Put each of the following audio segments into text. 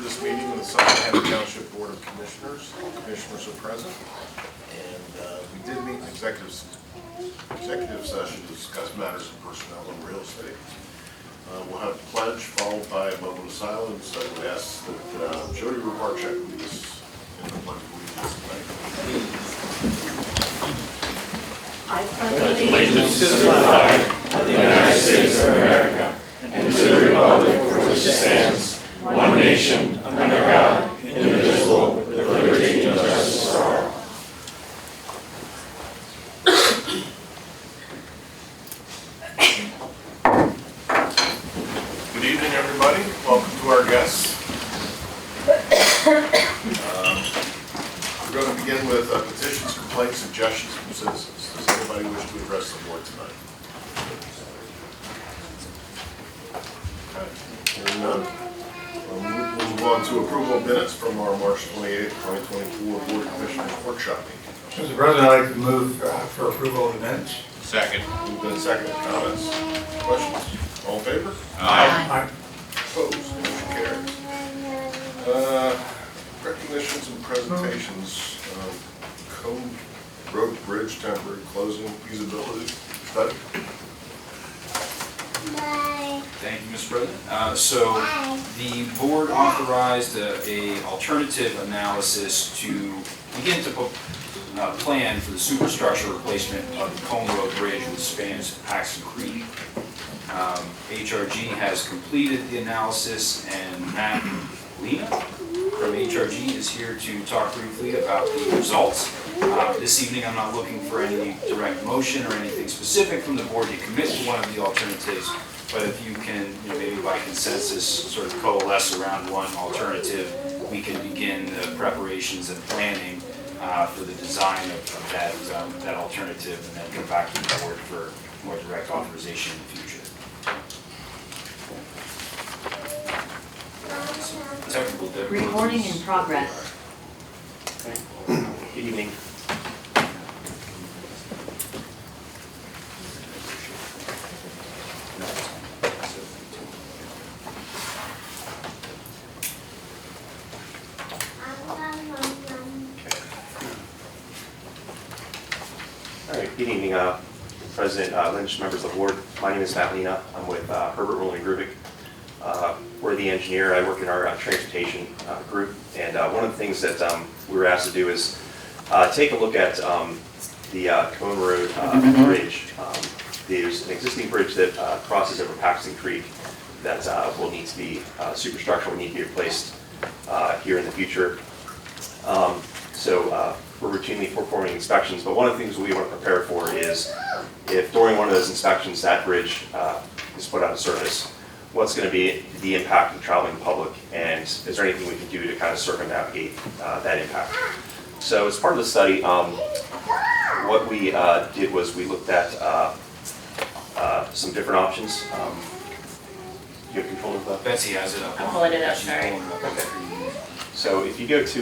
this meeting of the Susquehanna Township Board of Commissioners. All commissioners are present. And we did meet in executive session to discuss matters of personnel and real estate. We'll have a pledge followed by a moment of silence. I would ask that Jody Rubarczyk lead us in the pledge of allegiance tonight. I pledge allegiance to the flag of the United States of America and to the republic for which it stands, one nation, under God, indivisible, with liberty and justice for all. Good evening, everybody. Welcome to our guests. We're going to begin with petitions, complaints, suggestions from citizens. Does anybody wish to address the board tonight? Okay. Hearing none. We'll move on to approval of minutes from our March 28th, 2024 Board of Commissioners workshop meeting. Mr. President, I'd like to move for approval of the minutes. Second. Moved and seconded. Comments? Questions? All in favor? Aye. Opposed? Motion carries. Recognitions and presentations. Cone Road Bridge temporary closing feasibility study. Thank you, Mr. President. So the board authorized a alternative analysis to begin to plan for the superstructure replacement of the Cone Road Bridge, which spans Paxton Creek. HRG has completed the analysis, and Matt Lena from HRG is here to talk briefly about the results. This evening, I'm not looking for any direct motion or anything specific from the board to commit to one of the alternatives, but if you can, maybe by consensus, sort of coalesce around one alternative, we can begin the preparations and planning for the design of that alternative, and then come back to the board for more direct authorization in the future. Technical difficulties. Recording in progress. Good evening. All right, good evening, President Lynch, members of the board. My name is Matt Lena. I'm with Herbert Rowland Grubik. We're the engineer. I work in our transportation group, and one of the things that we were asked to do is take a look at the Cone Road Bridge. There's an existing bridge that crosses over Paxton Creek that will need to be superstructure, will need to be replaced here in the future. So we're routinely performing inspections, but one of the things we want to prepare for is if during one of those inspections that bridge is put out of service, what's going to be the impact of the traveling public, and is there anything we can do to kind of circumnavigate that impact? So as part of the study, what we did was we looked at some different options. Do you have control of that? Betsy has it up. I'm pulling it up, sorry. Okay. So if you go to,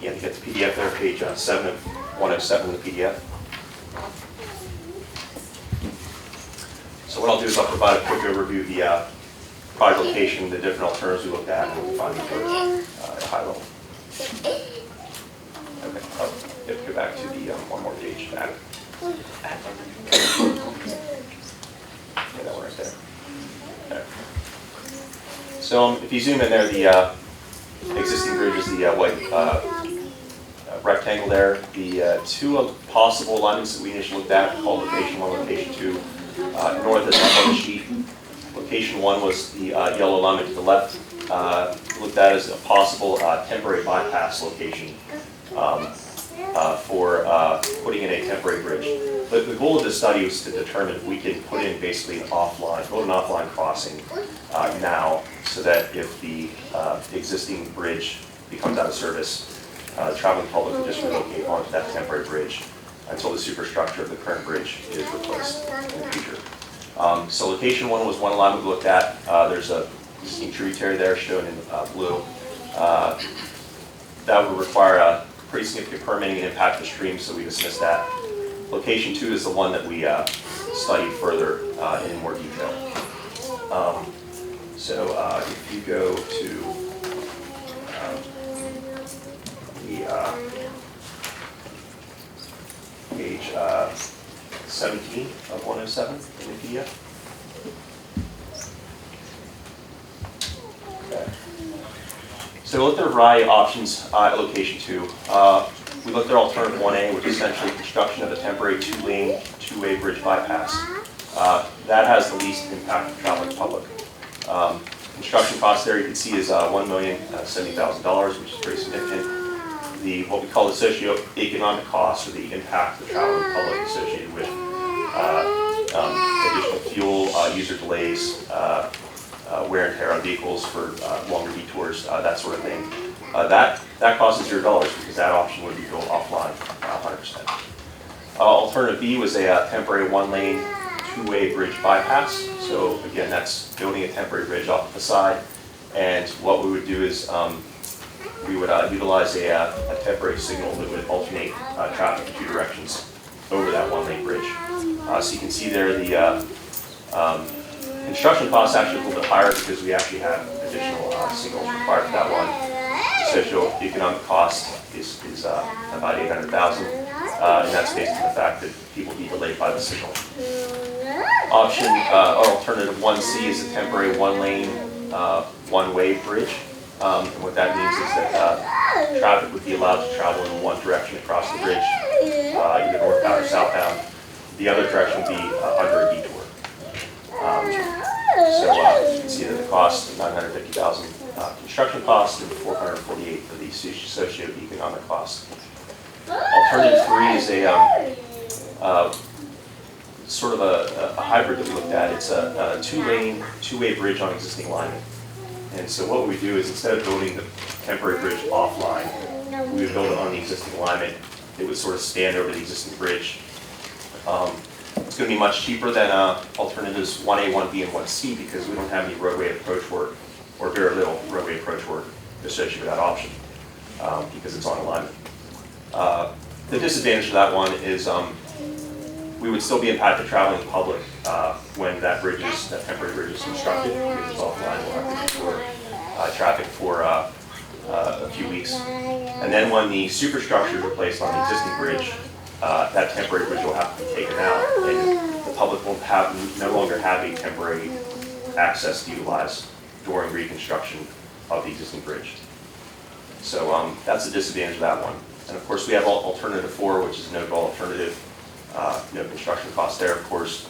you get the PDF there, page 7 of 107 of the PDF. So what I'll do is I'll provide a quick overview of the project location, the different alternatives we looked at, and we'll find at a high level. Okay, I'll go back to the one more page. Back. Yeah, that one right there. Okay. So if you zoom in there, the existing bridge is the white rectangle there. The two possible alignments that we initially looked at, called location 1, location 2, north is up on the sheet. Location 1 was the yellow alignment to the left, looked at as a possible temporary bypass location for putting in a temporary bridge. But the goal of this study was to determine if we can put in basically an offline crossing now, so that if the existing bridge becomes out of service, the traveling public can just relocate onto that temporary bridge until the superstructure of the current bridge is replaced in the future. So location 1 was one alignment we looked at. There's a existing tributary there shown in blue. That would require a pretty significant permitting and impact the stream, so we dismissed that. Location 2 is the one that we studied further in more detail. So if you go to be page 17 of 107 in the PDF. Okay. So we looked at a variety of options at location 2. We looked at alternative 1A, which is essentially construction of a temporary two-lane, two-way bridge bypass. That has the least impact to traveling public. Construction cost there you can see is $1,070,000, which is pretty significant. What we call the socio-economic costs, or the impact to the traveling public associated with additional fuel, user delays, wear and tear on vehicles for longer detours, that sort of thing. That cost is $0 because that option would be built offline 100%. Alternative B was a temporary one-lane, two-way bridge bypass. So again, that's building a temporary bridge off the facade. And what we would do is we would utilize a temporary signal that would alternate traffic in 2 directions over that one-lane bridge. So you can see there the construction costs actually a little bit higher because we actually have additional signals required for that one. The socio-economic cost is about $800,000, and that's based on the fact that people be delayed by the signal. Option or alternative 1C is a temporary one-lane, one-way bridge. And what that means is that traffic would be allowed to travel in one direction across the bridge, either northbound or southbound. The other direction would be under a detour. So you can see that the cost is $950,000 construction cost and $448,000 for the socio-economic cost. Alternative 3 is a sort of a hybrid that we looked at. It's a two-lane, two-way bridge on existing alignment. And so what we do is instead of building the temporary bridge offline, we would build it on the existing alignment. It would sort of stand over the existing bridge. It's going to be much cheaper than alternatives 1A, 1B, and 1C because we don't have any roadway approach work or very little roadway approach work associated with that option because it's on alignment. The disadvantage of that one is we would still be impacted traveling public when that temporary bridge is constructed because it's offline. We'll have to defer traffic for a few weeks. And then when the superstructure is replaced on the existing bridge, that temporary bridge will have to be taken out, and the public will no longer have a temporary access to utilize during reconstruction of the existing bridge. So that's the disadvantage of that one. And of course, we have alternative 4, which is a no-go alternative. No construction costs there, of course.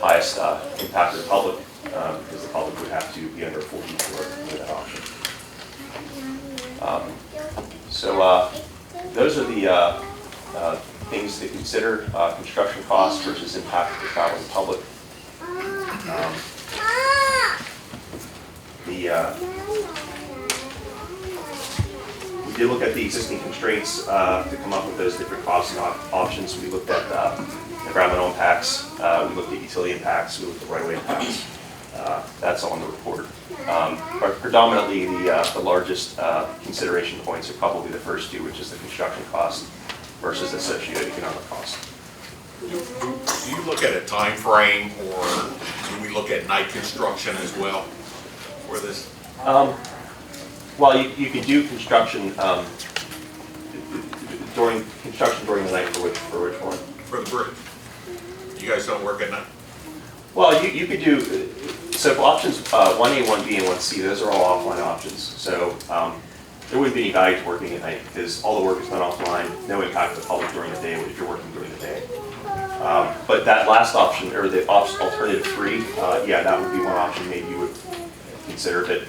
Highest impact to the public because the public would have to be under a full detour for that option. So those are the things to consider: construction costs versus impact to the traveling public. We did look at the existing constraints to come up with those different costs and options. We looked at environmental impacts, we looked at utility impacts, we looked at right-of-way impacts. That's all in the report. But predominantly, the largest consideration points are probably the first 2, which is the construction cost versus the socio-economic cost. Do you look at a time frame, or do we look at night construction as well for this? Well, you could do construction during the night for which one? For the bridge. You guys don't work at night? Well, you could do, so for options 1A, 1B, and 1C, those are all offline options. So there wouldn't be any value to working at night because all the work is done offline, no impact to the public during the day if you're working during the day. But that last option, or the alternative 3, yeah, that would be one option maybe you would consider. But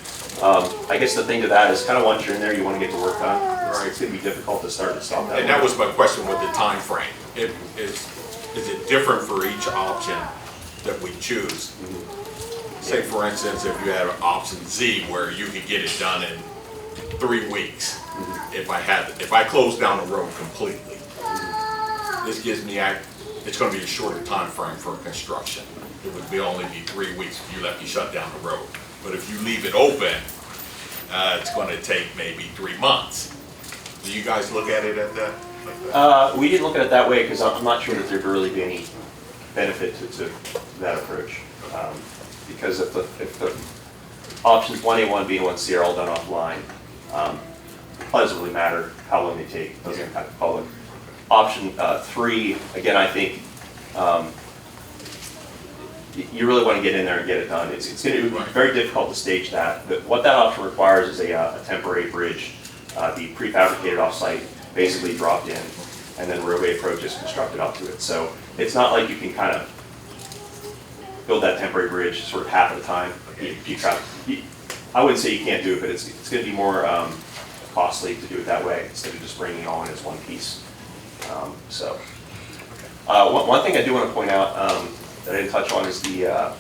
I guess the thing to that is kind of once you're in there, you want to get the work done. Right. It's going to be difficult to start and stop that. And that was my question with the time frame. Is it different for each option that we choose? Say for instance, if you had option Z where you could get it done in 3 weeks, if I close down the road completely. This gives me, it's going to be a shorter time frame for construction. It would only be 3 weeks if you let me shut down the road. But if you leave it open, it's going to take maybe 3 months. Do you guys look at it at that? Like that? We didn't look at it that way because I'm not sure that there'd really be any benefit to that approach. Because if the options 1A, 1B, and 1C are all done offline, it doesn't really matter how long they take, doesn't impact the public. Option 3, again, I think you really want to get in there and get it done. It's going to be very difficult to stage that, but what that option requires is a temporary bridge, be prefabricated off-site, basically dropped in, and then roadway approaches constructed up to it. So it's not like you can kind of build that temporary bridge sort of half at a time. I wouldn't say you can't do it, but it's going to be more costly to do it that way instead of just bringing it all in as one piece. One thing I do want to point out that I didn't touch on is the,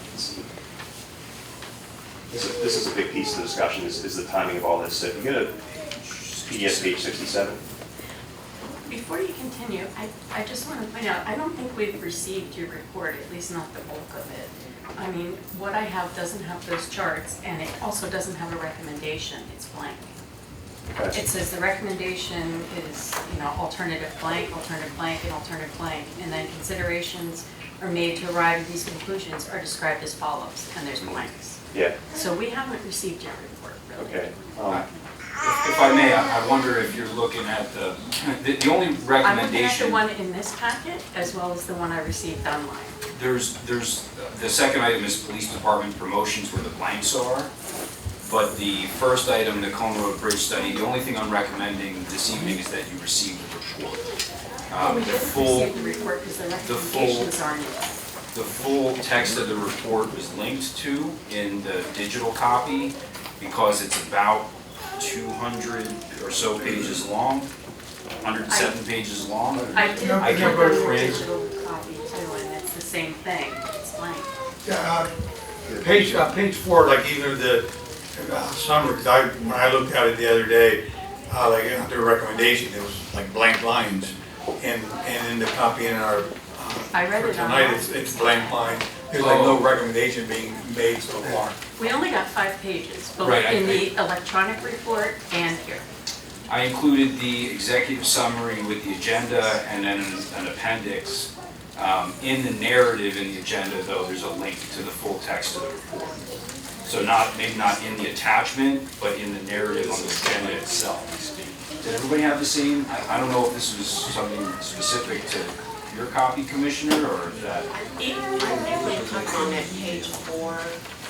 this is a big piece of the discussion, is the timing of all this. So if you go to PDF page 67. Before you continue, I just want to point out, I don't think we've received your report, at least not the bulk of it. I mean, what I have doesn't have those charts, and it also doesn't have a recommendation, it's blank. Okay. It says the recommendation is, alternative blank, and alternative blank, and then considerations are made to arrive at these conclusions are described as follows, and there's blanks. Yeah. So we haven't received your report, really. Okay. If I may, I wonder if you're looking at the only I'm looking at recommendation. the one in this packet, as well as the one I received online. There's, the second item is police department promotions where the blanks are. But the first item, the Cone Road Bridge study, the only thing I'm recommending this evening is that you receive the report. We The didn't full, receive the report because the recommendations aren't in it. the full text of the report was linked to in the digital copy because it's about 200 or so pages long, 107 pages long. I did I can print the print. digital copy too, and it's the same thing, it's blank. Page 4, like even the summary, because when I looked at it the other day, like under recommendation, it was like blank lines, and in the copy in our I read for it tonight, online. it's blank line. There's like no recommendation being made so far. We only got 5 pages, both Right, in the electronic report and here. I included the executive summary with the agenda and then an appendix. In the narrative in the agenda, though, there's a link to the full text of the report. So maybe not in the attachment, but in the narrative on the agenda itself. Did everybody have the same? I don't know if this was something specific to your copy, Commissioner, or is that? Even when you click on that page 4,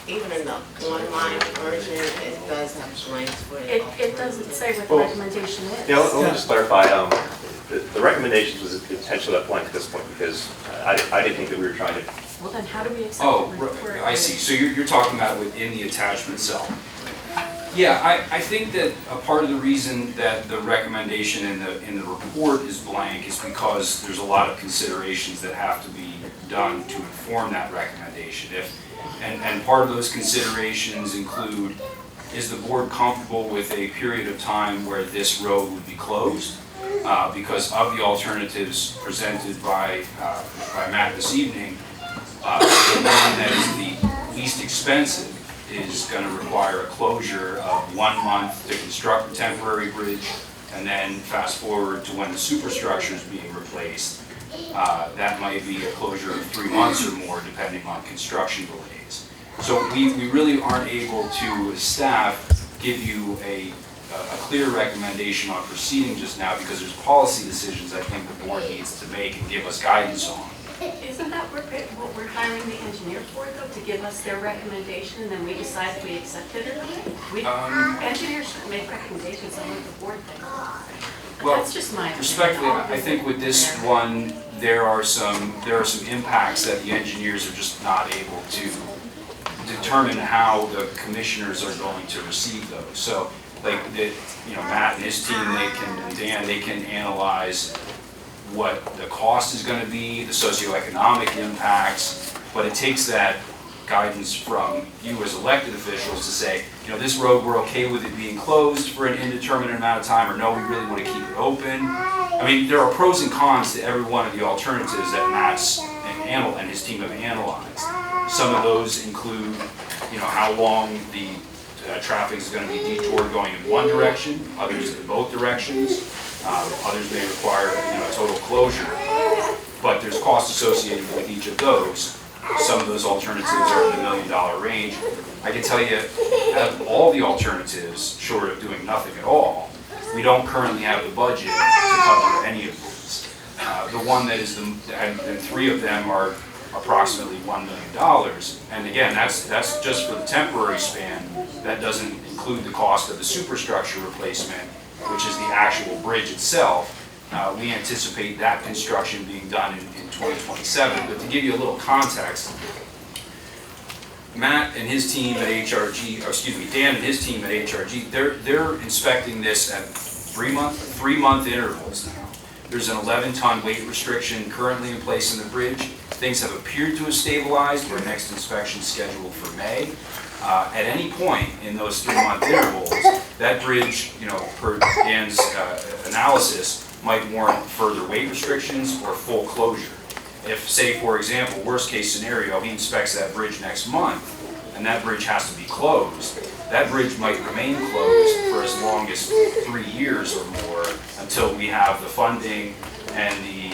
even in the online version, it does have blanks for it. It doesn't say what the Well, recommendation is. Yeah, let me just clarify. The recommendations was potentially left blank at this point because I didn't think that we were trying to. Well, then how do we accept Oh, the report? I see. So you're talking about within the attachment itself. Yeah, I think that a part of the reason that the recommendation in the report is blank is because there's a lot of considerations that have to be done to inform that recommendation. And part of those considerations include, is the board comfortable with a period of time where this road would be closed? Because of the alternatives presented by Matt this evening, the one that is the least expensive is going to require a closure of 1 month to construct the temporary bridge, and then fast forward to when the superstructure is being replaced. That might be a closure of 3 months or more, depending on construction delays. So we really aren't able to, as staff, give you a clear recommendation on proceeding just now because there's policy decisions I think the board needs to make and give us guidance on. Isn't that what we're hiring the engineer for, though, to give us their recommendation, and then we decide if we accept it or not? Engineers shouldn't make recommendations on what the board thinks. But Well, that's just my opinion. respectfully, I think with this one, there are some impacts that the engineers are just not able to determine how the commissioners are going to receive those. So, like, Matt and his team, and Dan, they can analyze what the cost is going to be, the socioeconomic impacts, but it takes that guidance from you as elected officials to say, this road, we're okay with it being closed for an indeterminate amount of time, or no, we really want to keep it open. I mean, there are pros and cons to every one of the alternatives that Matt's and his team have analyzed. Some of those include, how long the traffic is going to be detoured going in one direction, others in both directions. Others may require, a total closure, but there's costs associated with each of those. Some of those alternatives are in the $1 million range. I can tell you, out of all the alternatives, short of doing nothing at all, we don't currently have the budget to cover any of these. The one that is and three of them are approximately $1 million. And again, that's just for the temporary span. That doesn't include the cost of the superstructure replacement, which is the actual bridge itself. We anticipate that construction being done in 2027. But to give you a little context, Matt and his team at HRG, Dan and his team at HRG, they're inspecting this at three-month intervals now. There's an 11-ton weight restriction currently in place in the bridge. Things have appeared to have stabilized. Our next inspection is scheduled for May. At any point in those 3-month intervals, that bridge, per Dan's analysis, might warrant further weight restrictions or full closure. If, say, for example, worst case scenario, he inspects that bridge next month and that bridge has to be closed, that bridge might remain closed for as long as 3 years or more until we have the funding and the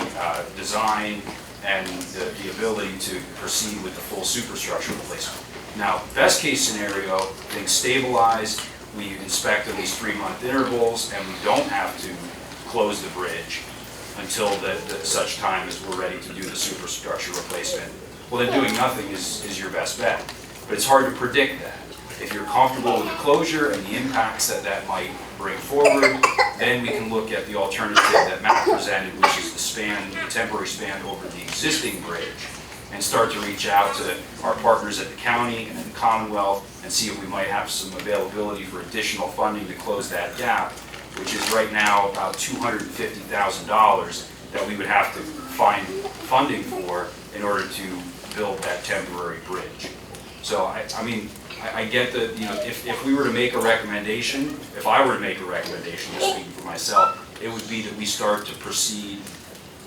design and the ability to proceed with the full superstructure replacement. Now, best case scenario, things stabilize, we inspect at least 3-month intervals, and we don't have to close the bridge until such time as we're ready to do the superstructure replacement. Well, then doing nothing is your best bet. But it's hard to predict that. If you're comfortable with the closure and the impacts that might bring forward, then we can look at the alternative that Matt presented, which is the temporary span over the existing bridge, and start to reach out to our partners at the county and in the Commonwealth and see if we might have some availability for additional funding to close that gap, which is right now about $250,000 that we would have to find funding for in order to build that temporary bridge. So I get that, if we were to make a recommendation, if I were to make a recommendation, just speaking for myself, it would be that we start to proceed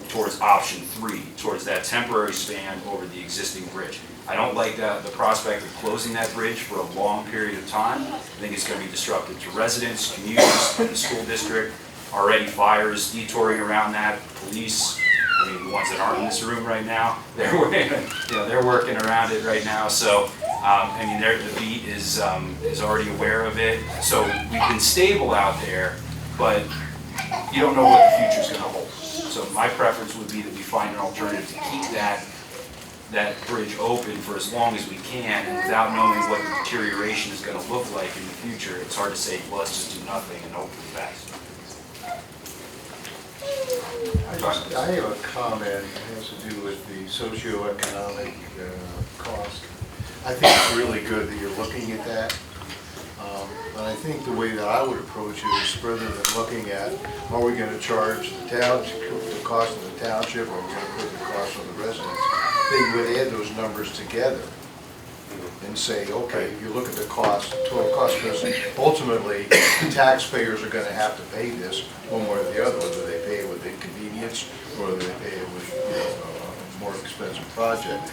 towards option 3, towards that temporary span over the existing bridge. I don't like the prospect of closing that bridge for a long period of time. I think it's going to be disruptive to residents, communities, and the school district. Already fires detouring around that, police, the ones that aren't in this room right now, they're working around it right now. So, the beat is already aware of it. So we've been stable out there, but you don't know what the future's going to hold. So my preference would be that we find an alternative to keep that bridge open for as long as we can, and without knowing what the deterioration is going to look like in the future, it's hard to say, well, let's just do nothing and hope for the best. I have a comment, it has to do with the socioeconomic cost. I think it's really good that you're looking at that. But I think the way that I would approach it is further than looking at, are we going to charge the cost of the township, or are we going to put the cost on the residents? They would add those numbers together and say, okay, you look at the cost, total cost, because ultimately taxpayers are going to have to pay this one way or the other, whether they pay it with inconvenience or whether they pay it with a more expensive project.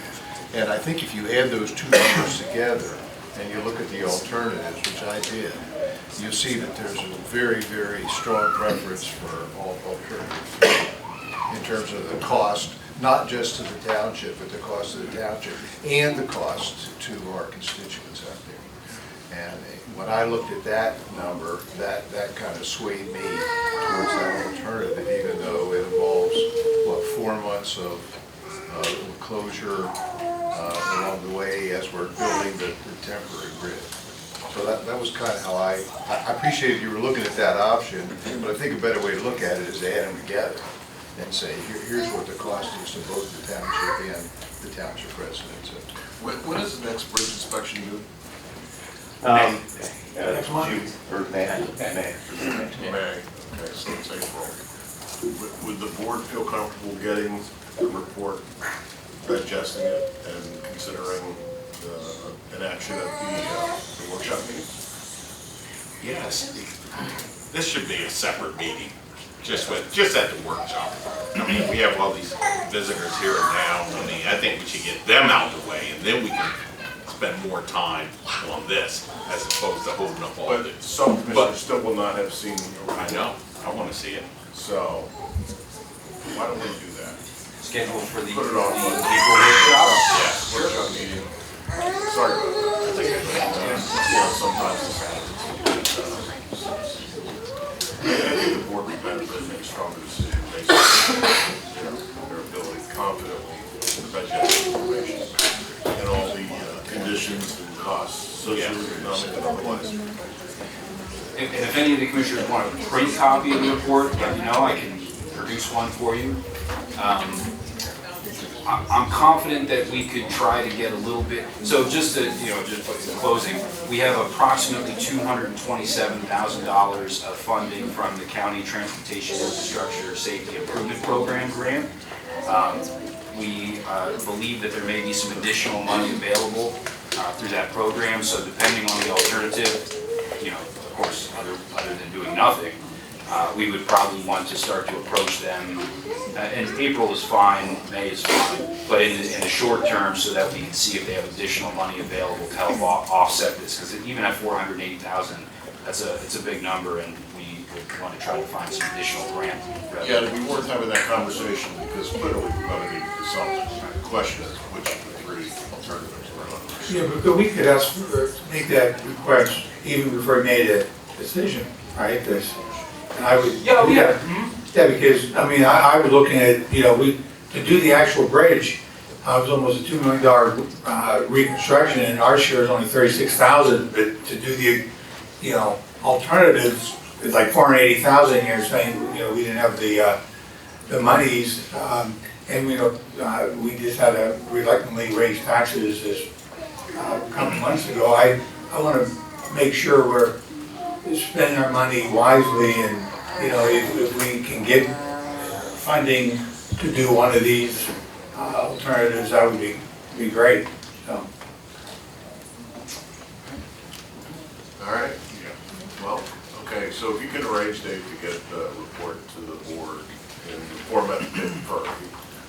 And I think if you add those two numbers together and you look at the alternatives, which I did, you see that there's a very, very strong preference for all alternatives in terms of the cost, not just to the township, but the cost of the township and the cost to our constituents out there. And when I looked at that number, that kind of swayed me towards that alternative, even though it involves, 4 months of closure along the way as we're building the temporary bridge. So that was kind of how I appreciated you were looking at that option, but I think a better way to look at it is to add them together and say, here's what the cost is to both the township and the township residents. When is the next bridge inspection due? Next month. June or May. May, okay, so it's April. Would the board feel comfortable getting the report, digesting it, and considering an action at the workshop meeting? Yes, this should be a separate meeting, just at the workshop. I mean, we have all these visitors here and now. I think we should get them out of the way, and then we can spend more time on this, as opposed to holding up all But this. some commissioners still will not have seen the report. I know, I want to see it. So, why don't we do that? Scheduled for the Put it on. April workshop? Yes. Workshop meeting. Sorry about that. Sometimes this happens. think the board would benefit from a stronger decision based on their ability confidently to digest the information and all the conditions and costs, socioeconomic and otherwise. And if any of the commissioners want a print copy of the report, let me know, I can produce one for you. I'm confident that we could try to get a little bit, so just to, just in closing, we have approximately $227,000 of funding from the County Transportation Infrastructure Safety Improvement Program grant. We believe that there may be some additional money available through that program, so depending on the alternative, of course, other than doing nothing, we would probably want to start to approach them, and April is fine, May is fine, but in the short term, so that we can see if they have additional money available to help offset this, because even at $480,000, it's a big number, and we would want to try to find some additional grant revenue. Yeah, it'd be worth having that conversation because clearly we're going to need to do something. The question is which of the three alternatives we're on. Yeah, but we could make that request even before we made a decision, right? And I would. Yeah, Yeah, because, I was looking at, to do the actual bridge, it was almost a $2 million reconstruction, and our share is only $36,000, but to do the, alternatives, it's like $480,000, you're saying, we didn't have the monies, and, we just had to reluctantly raise taxes this, a couple months ago. I want to make sure we're spending our money wisely, and if we can get funding to do one of these alternatives, that would be great. So. All right. Well, okay. So if you could arrange, Dave, to get the report to the board in the format you prefer.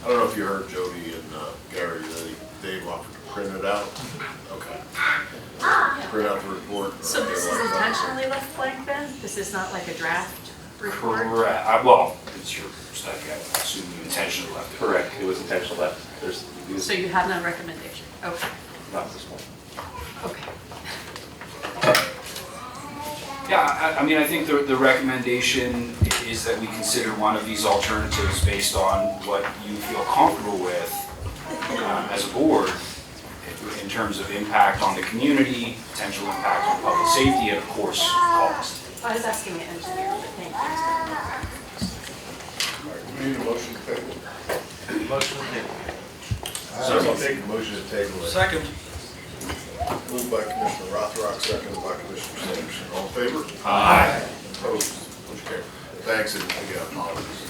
I don't know if you heard Jody and Gary. Dave offered to print it out. Okay. Print out the report. So this is intentionally left blank then? This is not like a draft report? Correct. Well, it's your stuff, I assume you intentionally left it. Correct, it was intentional that So you have no recommendation? Okay, not this one. okay. Yeah, I think the recommendation is that we consider one of these alternatives based on what you feel comfortable with as a board in terms of impact on the community, potential impact on public safety, and of course, cost. I was asking the engineer, but thank you. We need a motion to table. Motion to table. I'll take a motion to table it. Second. Moved by Commissioner Rothrock, seconded by Commissioner Sanderson. All in favor? Aye. Opposed? Motion carried. Thanks, and again, apologies.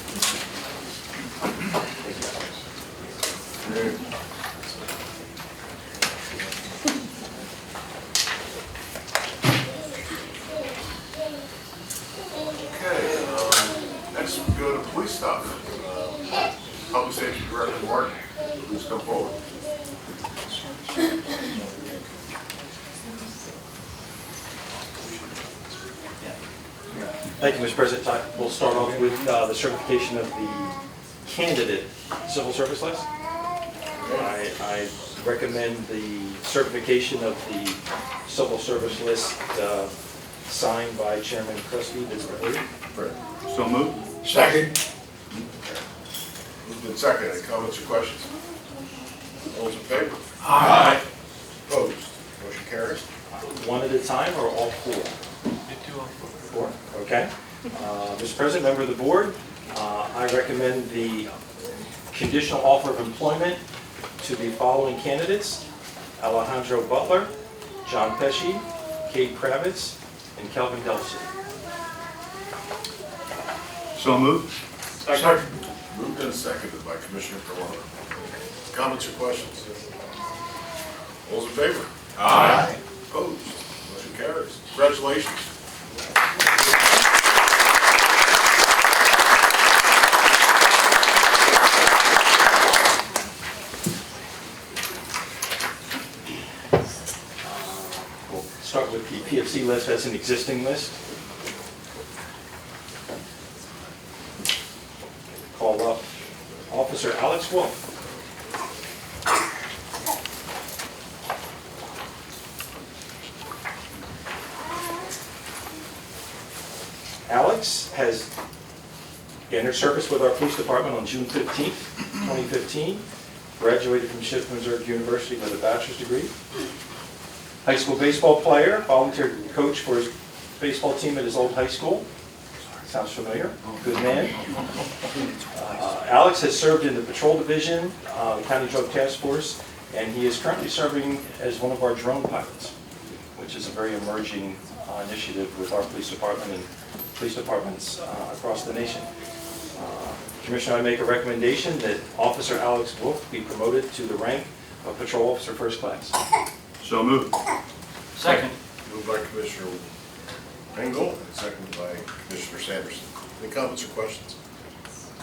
Okay, next we go to police stuff. Public Safety Director Martin, please come forward. Thank you, Mr. President. We'll start off with the certification of the candidate civil service list. I recommend the certification of the civil service list signed by Chairman Kresge. So moved. Second. Moved in second. Any comments or questions? All those in favor? Aye. Opposed? Motion carries. One at a time or all four? Four, okay. Mr. President, member of the board, I recommend the conditional offer of employment to the following candidates: Alejandro Butler, John Pesci, Kate Kravitz, and Kelvin Delson. So moved. Second. Moved and seconded by Commissioner Carlano. Comments or questions? All those in favor? Aye. Opposed? Motion carries. Congratulations. We'll start with the PFC list as an existing list. Call up Officer Alex Wolf. Alex? Alex has entered service with our police department on June 15th, 2015. Graduated from Shippensburg University with a bachelor's degree. High school baseball player, volunteer coach for his baseball team at his old high school. Sounds familiar. Good man. Alex has served in the patrol division, the county drug task force, and he is currently serving as one of our drone pilots, which is a very emerging initiative with our police department and police departments across the nation. Commissioner, I make a recommendation that Officer Alex Wolf be promoted to the rank of Patrol Officer First Class. So moved. Second. Moved by Commissioner Engel, and seconded by Commissioner Sanderson. Any comments or questions?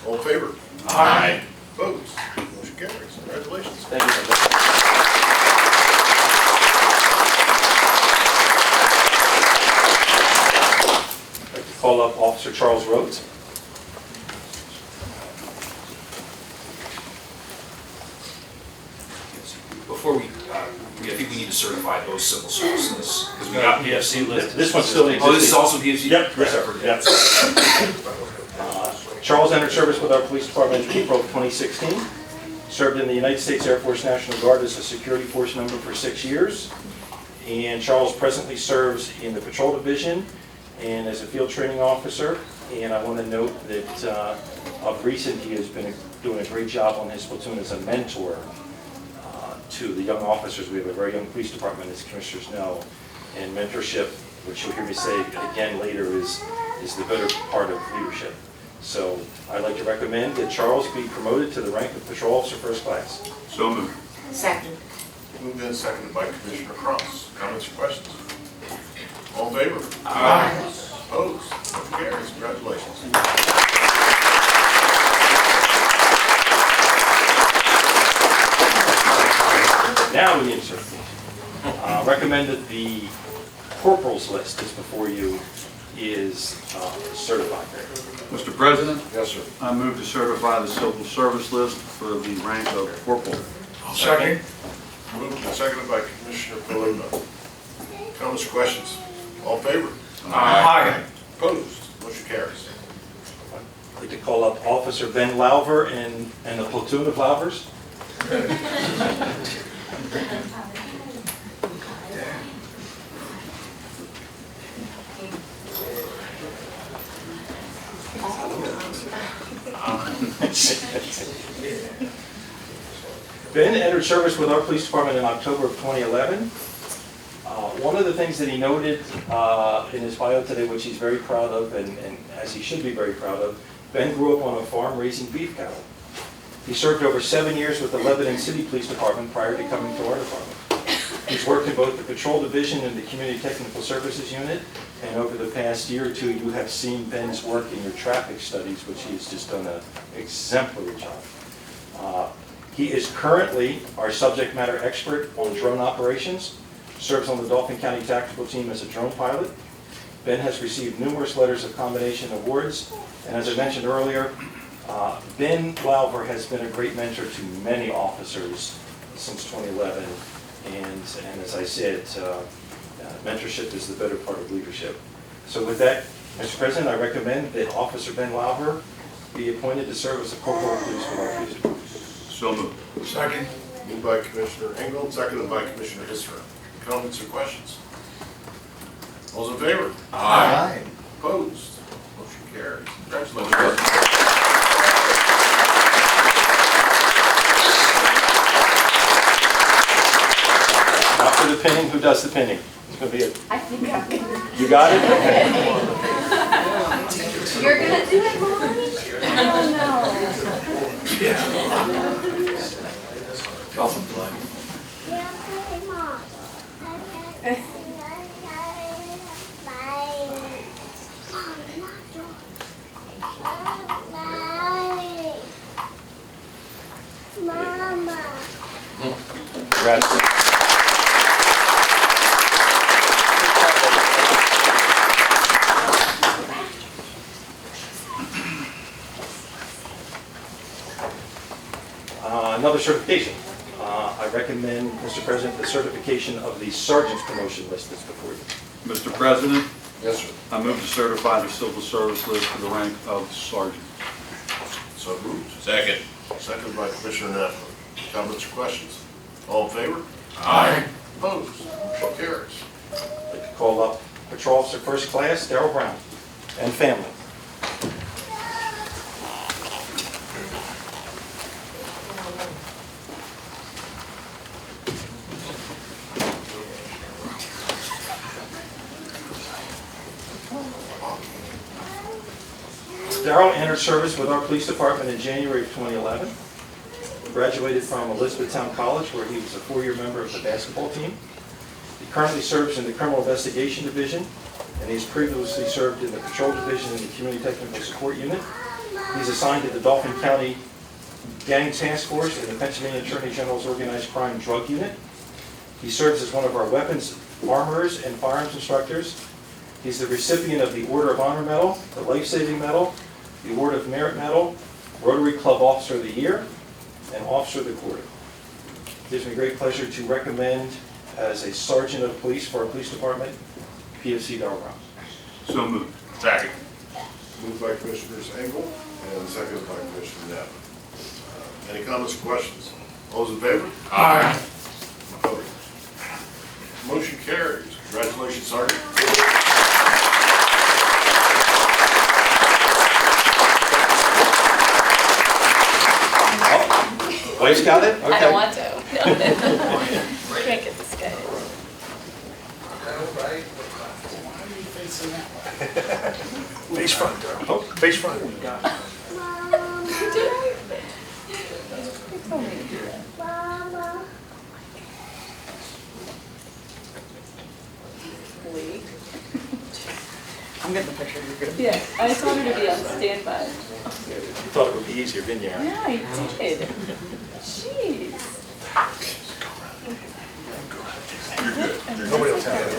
All in favor? Aye. Opposed? Motion carries. Congratulations. Thank you. I'd like to call up Officer Charles Rhodes. Before I think we need to certify those civil services, because we got PFC listed. This one's still existing. Oh, this is also PFC? Yep, yes, sir. Yep. Charles entered service with our police department in April of 2016. Served in the United States Air Force National Guard as a security force member for 6 years. And Charles presently serves in the patrol division and as a field training officer. And I want to note that of recent, he has been doing a great job on his platoon as a mentor to the young officers. We have a very young police department, as commissioners know, and mentorship, which you'll hear me say again later, is the better part of leadership. So I'd like to recommend that Charles be promoted to the rank of Patrol Officer First Class. So moved. Second. Moved and seconded by Commissioner Cross. Comments or questions? All in favor? Aye. Opposed? Motion carries. Congratulations. Now we need certification. Recommend that the corporal's list is before you is certified. Mr. President, Yes, sir. I move to certify the civil service list for the rank of corporal. I'll second. Moved and seconded by Commissioner Palumbo. Comments or questions? All in favor? Aye. Opposed? Motion carries. I'd like to call up Officer Ben Lauver and the platoon of Lauvers. Ben entered service with our police department in October of 2011. One of the things that he noted in his bio today, which he's very proud of, and as he should be very proud of, Ben grew up on a farm raising beef cattle. He served over 7 years with the Lebanon City Police Department prior to coming to our department. He's worked in both the Patrol Division and the Community Technical Services Unit, and over the past year or two, you have seen Ben's work in your traffic studies, which he has just done an exemplary job. He is currently our subject matter expert on drone operations, serves on the Dauphin County Tactical Team as a drone pilot. Ben has received numerous letters of commendation awards, and as I mentioned earlier, Ben Lauver has been a great mentor to many officers since 2011, and as I said, mentorship is the better part of leadership. So with that, Mr. President, I recommend that Officer Ben Lauver be appointed to serve as a corporal of police for our police department. So moved. Second. Moved by Commissioner Engel, seconded by Commissioner Isra. Comments or questions? All's in favor? Aye. Opposed? Motion carries. Congratulations. After the pinning, who does the pinning? It's going to be a... I think I'm gonna. You got it? You're gonna do it, Mommy? Oh, Mama. Congrats. Another certification. I recommend, Mr. President, the certification of the sergeant's promotion list that's before you. Mr. President, Yes, sir. I move to certify the civil service list for the rank of sergeant. So moved. Second. Second by Commissioner Neffler. Comments or questions? All in favor? Aye. Opposed? Motion carries. I'd like to call up Patrol Officer First Class Darrell Brown and family. Darrell entered service with our police department in January of 2011. Graduated from Elizabethtown College, where he was a 4-year member of the basketball team. He currently serves in the Criminal Investigation Division, and he's previously served in the Patrol Division in the Community Technical Support Unit. He's assigned to the Dauphin County Gang Task Force in the Pennsylvania Attorney General's Organized Crime Drug Unit. He serves as one of our weapons armorers and firearms instructors. He's the recipient of the Order of Honor Medal, the Life Saving Medal, the Award of Merit Medal, Rotary Club Officer of the Year, and Officer of the Quarter. It gives me great pleasure to recommend as a Sergeant of Police for our police department, PFC Darrell Brown. So moved. Second. Moved by Commissioners Engel and seconded by Commissioner Neffler. Any comments or questions? All those in favor? Aye. Opposed? Motion carries. Congratulations, Sergeant. Wife's got it? I don't want to. No. Can't get this guy. Face front, Darrell. Face front. You told me to do that. Wait. I'm getting the picture, you're good. Yeah, I just wanted to be on standby. You thought it would be easier, didn't you? Yeah, I did. Jeez. Nobody else has it.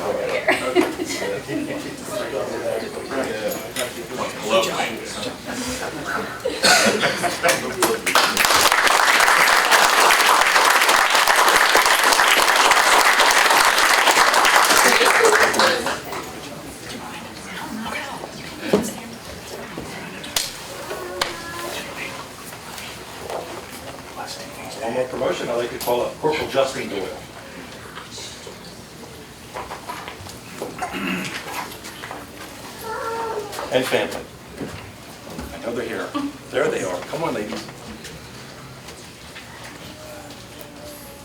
One more promotion, I'd like to call up Corporal Justin Doyle. And family. I know they're here. There they are. Come on, ladies.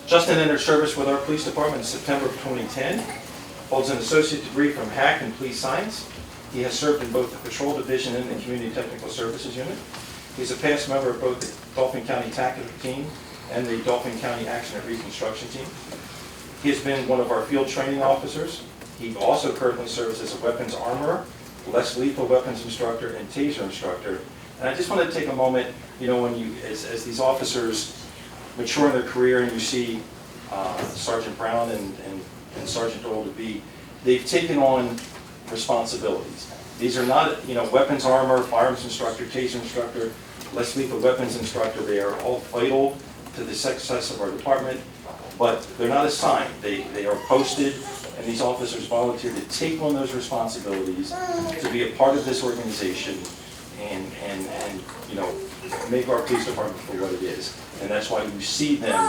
Justin entered service with our police department in September of 2010. Holds an associate degree from HAC in police science. He has served in both the patrol division and the community technical services unit. He's a past member of both the Dauphin County Tactical Team and the Dauphin County Accident Reconstruction Team. He has been one of our field training officers. He also currently serves as a weapons armorer, less lethal weapons instructor, and taser instructor. And I just want to take a moment, you know, when you, as these officers mature in their career and you see Sergeant Brown and Sergeant Doyle to be, they've taken on responsibilities. These are not, you know, weapons armor, firearms instructor, taser instructor, less lethal weapons instructor. They are all vital to the success of our department, but they're not assigned. They are posted, and these officers volunteer to take on those responsibilities, to be a part of this organization, and you know, make our police department for what it is. And that's why you see them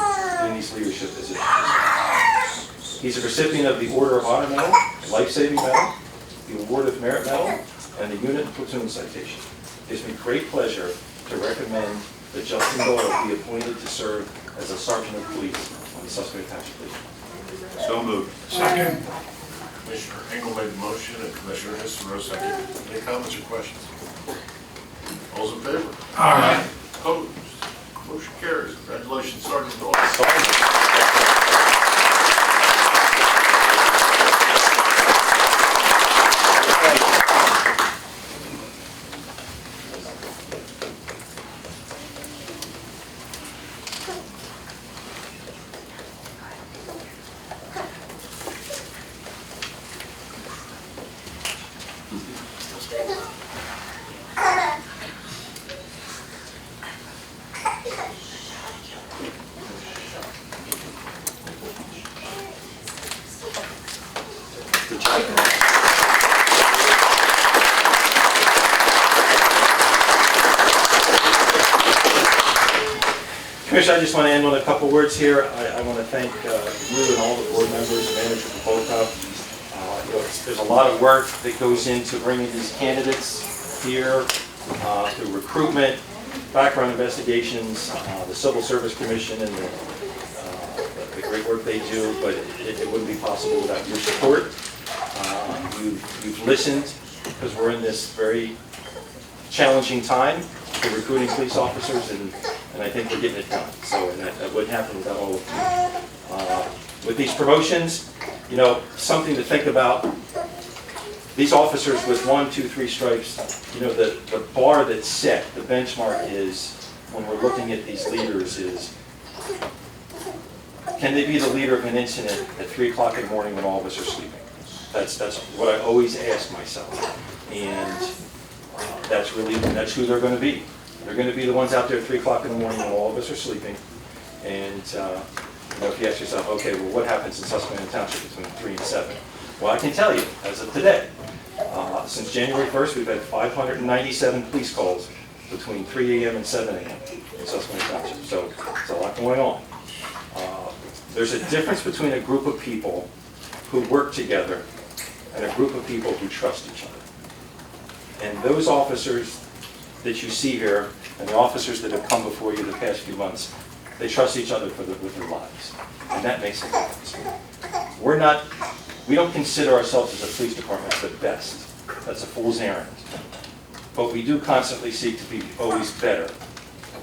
in these leadership positions. He's a recipient of the Order of Honor Medal, Life Saving Medal, the Award of Merit Medal, and the Unit and Platoon Citation. It gives me great pleasure to recommend that Justin Doyle be appointed to serve as a Sergeant of Police on the Susquehanna Township Police. So moved. Second. Commissioner Engel made the motion and Commissioner Histor seconded. Any comments or questions? All those in favor? Aye. Opposed? Motion carries. Congratulations, Sergeant Doyle. Commissioner, I just want to end on a couple words here. I want to thank you and all the board members, manager for BOCA. There's a lot of work that goes into bringing these candidates here, through recruitment, background investigations, the Civil Service Commission, and the great work they do, but it wouldn't be possible without your support. You've listened, because we're in this very challenging time for recruiting police officers, and I think we're getting it done. So, and that wouldn't happen without all of you. With these promotions, something to think about. These officers with 1, 2, 3 stripes, the bar that's set, the benchmark is, when we're looking at these leaders, is can they be the leader of an incident at 3 o'clock in the morning when all of us are sleeping? That's what I always ask myself. And that's who they're going to be. They're going to be the ones out there at 3 o'clock in the morning when all of us are sleeping. And if you ask yourself, okay, well, what happens in Susquehanna Township between 3 and 7? Well, I can tell you, as of today, since January 1st, we've had 597 police calls between 3 a.m. and 7 a.m. in Susquehanna Township. So there's a lot going on. There's a difference between a group of people who work together and a group of people who trust each other. And those officers that you see here, and the officers that have come before you the past few months, they trust each other with their lives. And that makes a difference. We don't consider ourselves as a police department the best. That's a fool's errand. But we do constantly seek to be always better,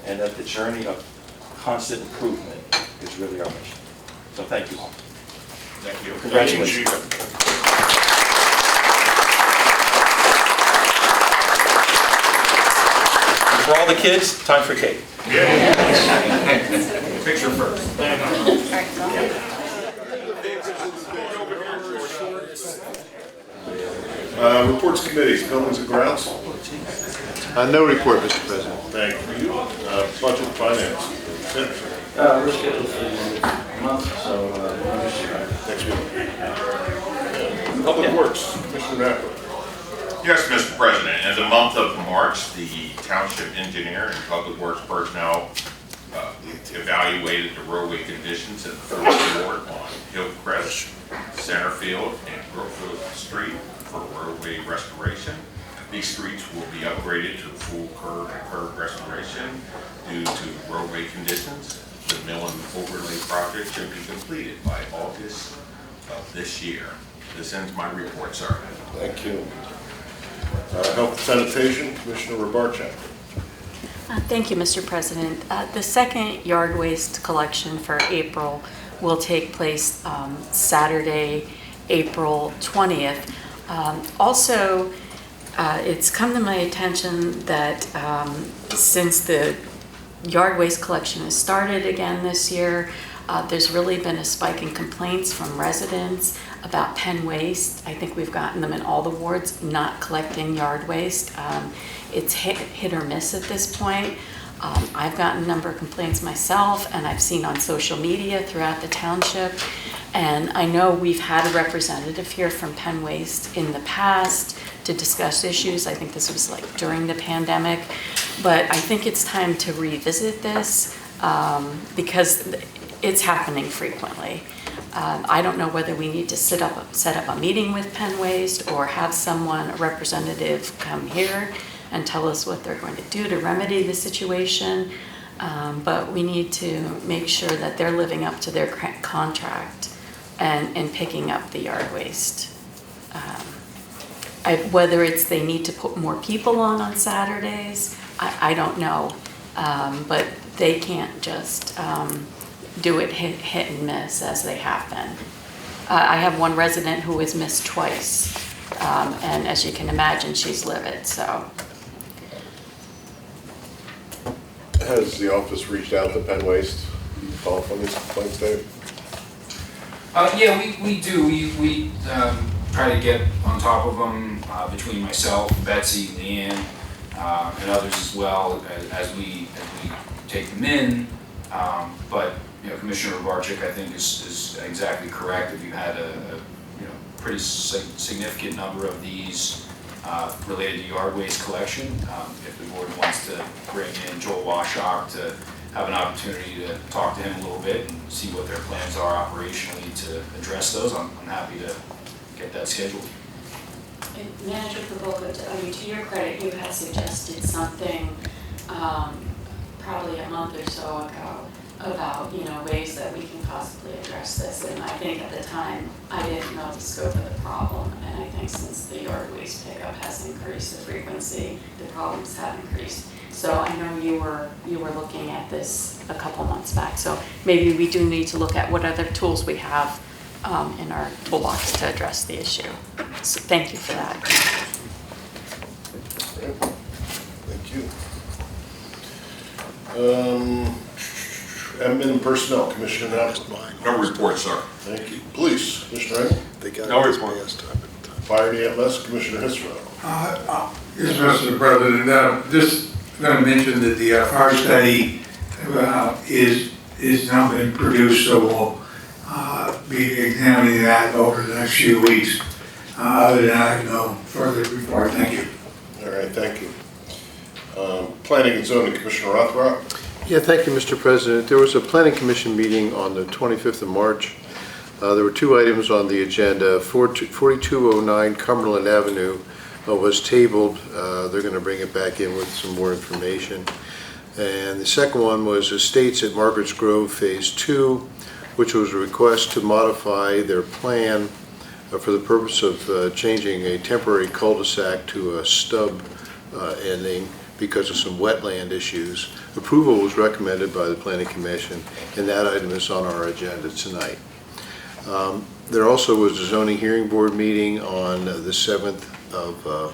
and that the journey of constant improvement is really our mission. So thank you all. Thank you. Congratulations. And for all the kids, time for cake. Picture first. Reports committees, buildings and grounds. No report, Mr. President. Thank you. Budget and finance. We're scheduled for the month, so Next week. Public Works, Commissioner Napper. Yes, Mr. President, in the month of March, the Township Engineer and Public Works personnel evaluated the roadway conditions in the Fourth Ward on Hillcrest, Centerfield, and Brookfield Street for roadway restoration. These streets will be upgraded to full curb and curb restoration due to roadway conditions. The mill and overlay project should be completed by August of this year. This ends my report, sir. Thank you. Health and Sanitation, Commissioner Robarchak. Thank you, Mr. President. The second yard waste collection for April will take place Saturday, April 20th. Also, it's come to my attention that since the yard waste collection has started again this year, there's really been a spike in complaints from residents about pen waste. I think we've gotten them in all the wards not collecting yard waste. It's hit or miss at this point. I've gotten a number of complaints myself, and I've seen on social media throughout the township. And I know we've had a representative here from Penn Waste in the past to discuss issues. I think this was like during the pandemic. But I think it's time to revisit this because it's happening frequently. I don't know whether we need to set up a meeting with Penn Waste or have someone, a representative, come here and tell us what they're going to do to remedy the situation. But we need to make sure that they're living up to their contract and picking up the yard waste. Whether it's they need to put more people on Saturdays, I don't know. But they can't just do it hit and miss as they have been. I have one resident who has missed twice, and as you can imagine, she's livid, so. Has the office reached out to Penn Waste, follow up on these complaints, Dave? Yeah, we do. We try to get on top of them between myself, Betsy, Leanne, and others as well as we take them in. But Commissioner Robarchak, I think, is exactly correct. If you had a pretty significant number of these related to yard waste collection, if the board wants to bring in Joel Washock to have an opportunity to talk to him a little bit and see what their plans are operationally to address those, I'm happy to get that scheduled. And Manager Provoca, to your credit, you had suggested something probably a month or so ago about, ways that we can possibly address this. And I think at the time, I didn't know the scope of the problem. And I think since the yard waste pickup has increased, the frequency, the problems have increased. So I know you were looking at this a couple months back. So maybe we do need to look at what other tools we have in our toolbox to address the issue. So thank you for that. Thank you. Admin and Personnel, Commissioner Knapp. No report, sir. Thank you. Police, Commissioner Engel. No report. Fire and EMS, Commissioner Hisrow. Yes, Mr. President, just going to mention that the fire study is now been produced, so we'll be examining that over the next few weeks. Other than that, I have no further report. Thank you. All right, thank you. Planning and Zoning, Commissioner Rothrock. Yeah, thank you, Mr. President. There was a Planning Commission meeting on the 25th of March. There were two items on the agenda. 4209 Cumberland Avenue was tabled. They're going to bring it back in with some more information. And the second one was Estates at Margaret's Grove Phase 2, which was a request to modify their plan for the purpose of changing a temporary cul-de-sac to a stub ending because of some wetland issues. Approval was recommended by the Planning Commission, and that item is on our agenda tonight. There also was a zoning hearing board meeting on the 7th of,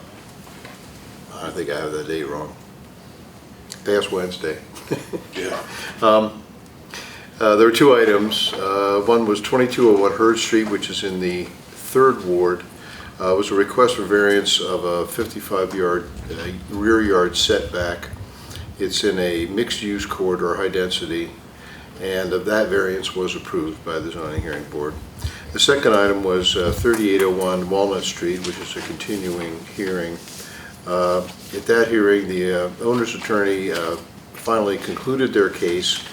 I think I have the date wrong, past Wednesday. Yeah. There were two items. One was 2201 Hurd Street, which is in the 3rd Ward. It was a request for variance of a 55-yard rear yard setback. It's in a mixed-use corridor, high density, and that variance was approved by the zoning hearing board. The second item was 3801 Walnut Street, which is a continuing hearing. At that hearing, the owner's attorney finally concluded their case,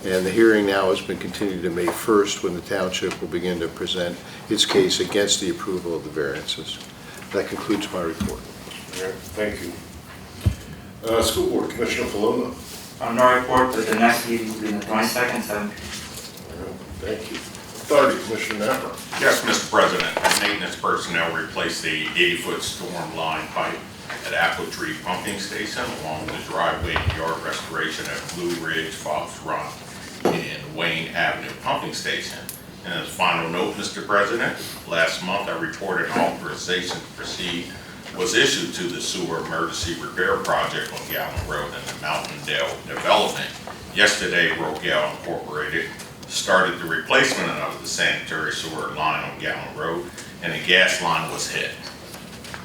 and the hearing now has been continued to May 1st, when the township will begin to present its case against the approval of the variances. That concludes my report. All right, thank you. School Board, Commissioner Falona. No report, but the next meeting will be on the 22nd, so. All right, thank you. Authority, Commissioner Napper. Yes, Mr. President, maintenance personnel replaced the 80-foot storm line pipe at Apple Tree Pumping Station along the driveway and yard restoration at Blue Ridge, Fox Run, and Wayne Avenue Pumping Station. And as a final note, Mr. President, last month I reported an authorization to proceed was issued to the sewer emergency repair project on Gallen Road in the Mountain Dale development. Yesterday, Rogel Incorporated started the replacement of the sanitary sewer line on Gallen Road, and the gas line was hit.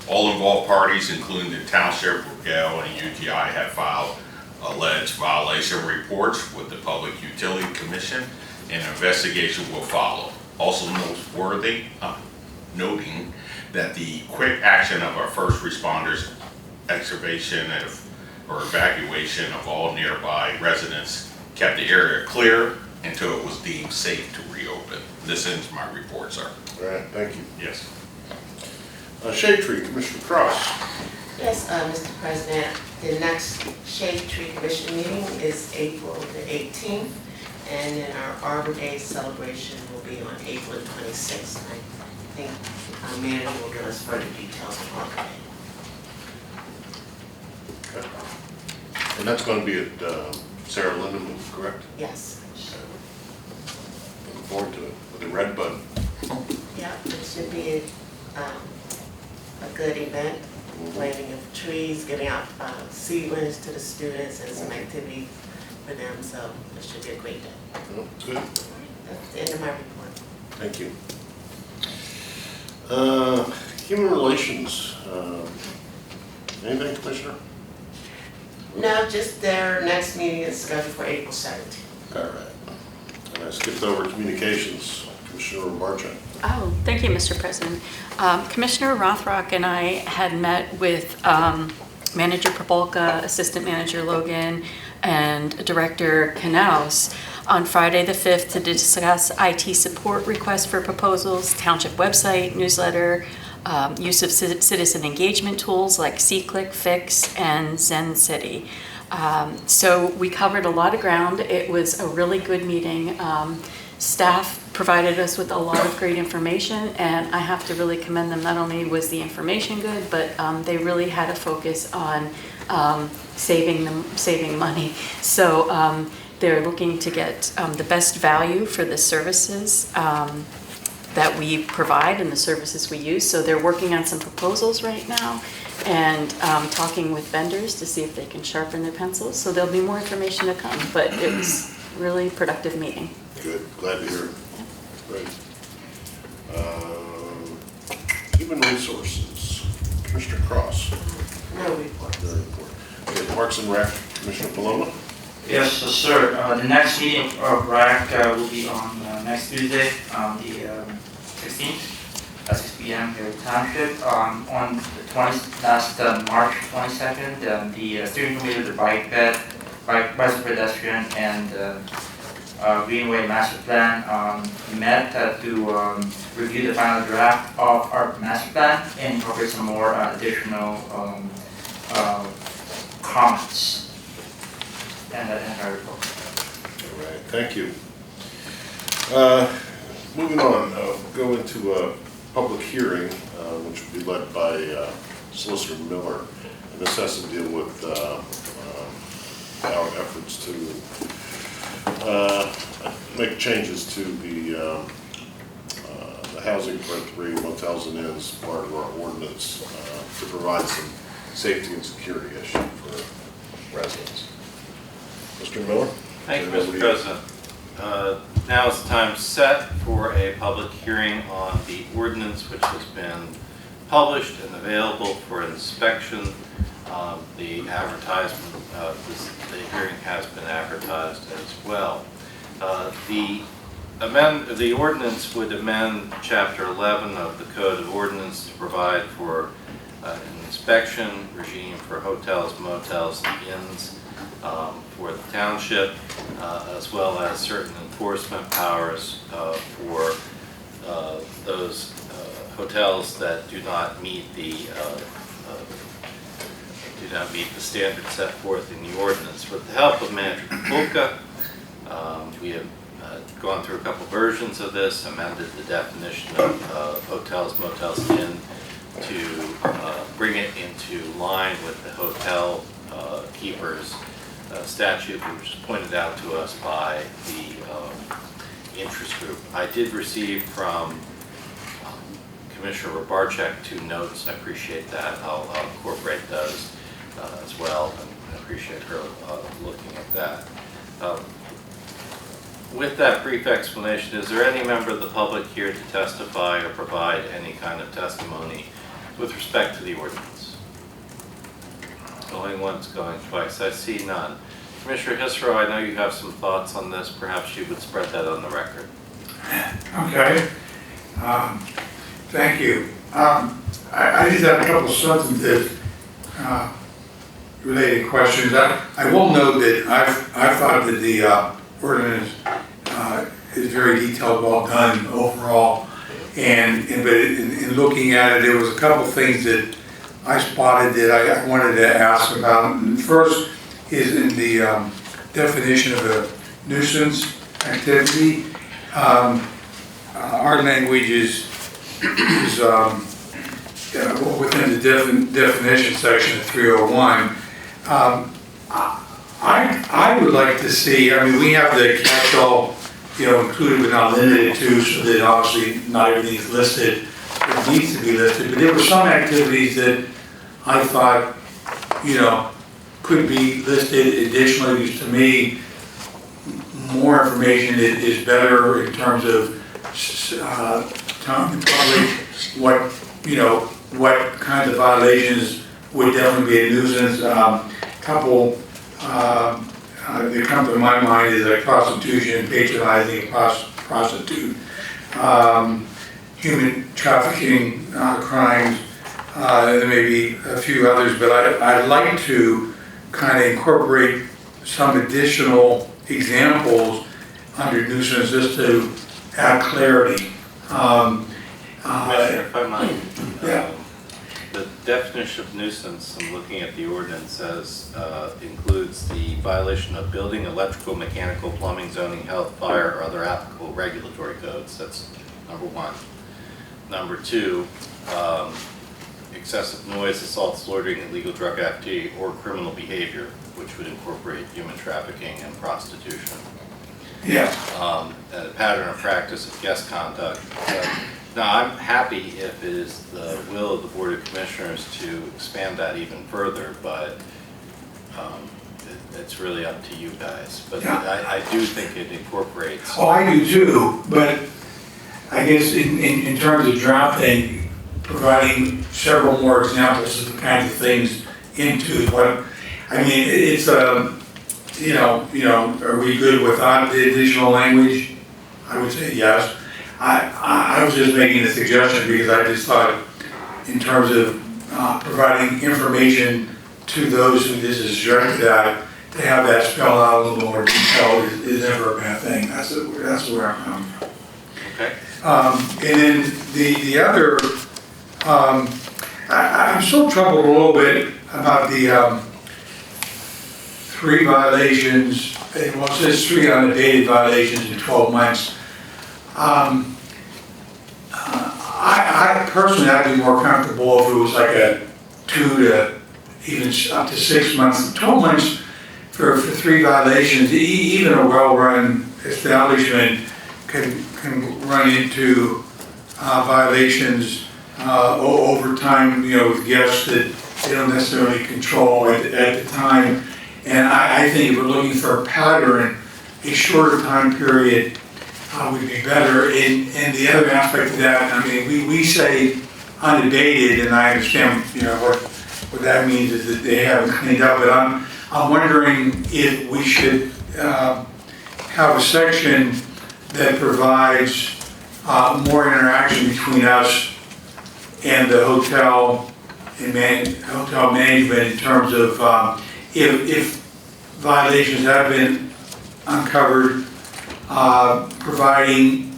All involved parties, including the township, Rogel, and UTI, have filed alleged violation reports with the Public Utility Commission, and an investigation will follow. Also noteworthy, noting that the quick action of our first responders, excavation or evacuation of all nearby residents, kept the area clear until it was deemed safe to reopen. This ends my report, sir. All right, thank you. Yes. Shade Tree, Commissioner Cross. Yes, Mr. President, the next Shade Tree Commission meeting is April the 18th, and then our Arbor Day celebration will be on April 26th. I think our manager will give us further details on Arbor Day. Okay. And that's going to be at Sarah Lindeman, correct? Yes. Looking forward to it, with the red button. Yeah, it should be a good event, planting of trees, giving out seedlings to the students and some activities for them, so it should be a great day. Oh, good. That's the end of my report. Thank you. Human Relations, anything, Commissioner? No, just their next meeting is scheduled for April 17th. All right. And I skipped over Communications, Commissioner Marchand. Oh, thank you, Mr. President. Commissioner Rothrock and I had met with Manager Propolka, Assistant Manager Logan, and Director Knaus on Friday the 5th to discuss IT support requests for proposals, township website, newsletter, use of citizen engagement tools like SeeClick, Fix, and Zen City. So we covered a lot of ground. It was a really good meeting. Staff provided us with a lot of great information, and I have to really commend them. Not only was the information good, but they really had a focus on saving money. So they're looking to get the best value for the services that we provide and the services we use. So they're working on some proposals right now and talking with vendors to see if they can sharpen their pencils. So there'll be more information to come, but it was a really productive meeting. Good, glad to hear it. Great. Human Resources, Commissioner Cross. No report. Very important. Okay, Parks and Rec, Commissioner Paloma. Yes, sir. The next meeting of RAC will be on next Tuesday, the 16th, at 6 p.m. here at Township. On the last March 22nd, the steering committee of the bike bicycle pedestrian and Greenway Master Plan met to review the final draft of our master plan and incorporate some more additional comments. And that ends our report. All right, thank you. Moving on, go into a public hearing, which will be led by Solicitor Miller. And this has to deal with our efforts to make changes to the housing for 3 motels and inns, part of our ordinance, to provide some safety and security issue for residents. Mr. Miller? Thank you, Mr. President. Now is the time set for a public hearing on the ordinance which has been published and available for inspection. The advertisement, the hearing has been advertised as well. The ordinance would amend Chapter 11 of the Code of Ordinance to provide for an inspection regime for hotels, motels, and inns for the township, as well as certain enforcement powers for those hotels that do not meet the standards set forth in the ordinance. With the help of Manager Kupulka, we have gone through a couple versions of this, amended the definition of hotels, motels, and inn to bring it into line with the hotel keepers statute, which was pointed out to us by the interest group. I did receive from Commissioner Robarczyk 2 notes. I appreciate that. I'll incorporate those as well, and I appreciate her looking at that. With that brief explanation, is there any member of the public here to testify or provide any kind of testimony with respect to the ordinance? Going once, going twice. I see none. Commissioner Hisro, I know you have some thoughts on this. Perhaps you would spread that on the record. Okay. Thank you. I just have a couple of substantive related questions. I will note that I thought that the ordinance is very detailed, well done overall. But in looking at it, there was a couple of things that I spotted that I wanted to ask about. And first is in the definition of a nuisance activity. Our language is within the definition section of 301. I would like to see, I mean, we have the catch-all, included but not limited to, so that obviously not everything is listed that needs to be listed, but there were some activities that I thought, could be listed additionally. Because to me, more information is better in terms of telling the public what kinds of violations would definitely be a nuisance. Couple that come to my mind is like prostitution, patronizing a prostitute, human trafficking crimes. There may be a few others, but I'd like to kind of incorporate some additional examples under nuisance just to add clarity. Commissioner, if I might. Yeah. The definition of nuisance, I'm looking at the ordinance, says, includes the violation of building, electrical, mechanical, plumbing, zoning, health, fire, or other applicable regulatory codes. That's number one. Number two, excessive noise, assault, loitering, illegal drug activity, or criminal behavior, which would incorporate human trafficking and prostitution. Yeah. And a pattern of practice of guest conduct. Now, I'm happy if it is the will of the Board of Commissioners to expand that even further, but it's really up to you guys. But Yeah. I do think it incorporates. Oh, I do too, but I guess in terms of drafting, providing several more examples of the kinds of things into what, I mean, it's are we good without the additional language? I would say yes. I was just making a suggestion because I just thought in terms of providing information to those who this is directed at, to have that spelled out a little more detail is never a bad thing. That's where I'm coming from. Okay. And then the other, I'm still troubled a little bit about the 3 violations, well, it says 3 unabated violations in 12 months. I personally, I'd be more comfortable if it was like a 2 to even up to 6 months. 12 months for 3 violations, even a well-run establishment can run into violations over time, with guests that they don't necessarily control at the time. And I think if we're looking for a pattern, a shorter time period would be better. And the other aspect of that, I mean, we say unabated, and I understand, what that means is that they haven't cleaned up. But I'm wondering if we should have a section that provides more interaction between us and the hotel and hotel management in terms of if violations have been uncovered, providing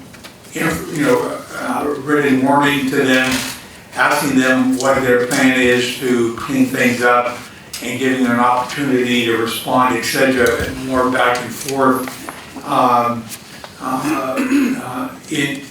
written warning to them, asking them what their plan is to clean things up, and giving them an opportunity to respond, etc., and more back and forth in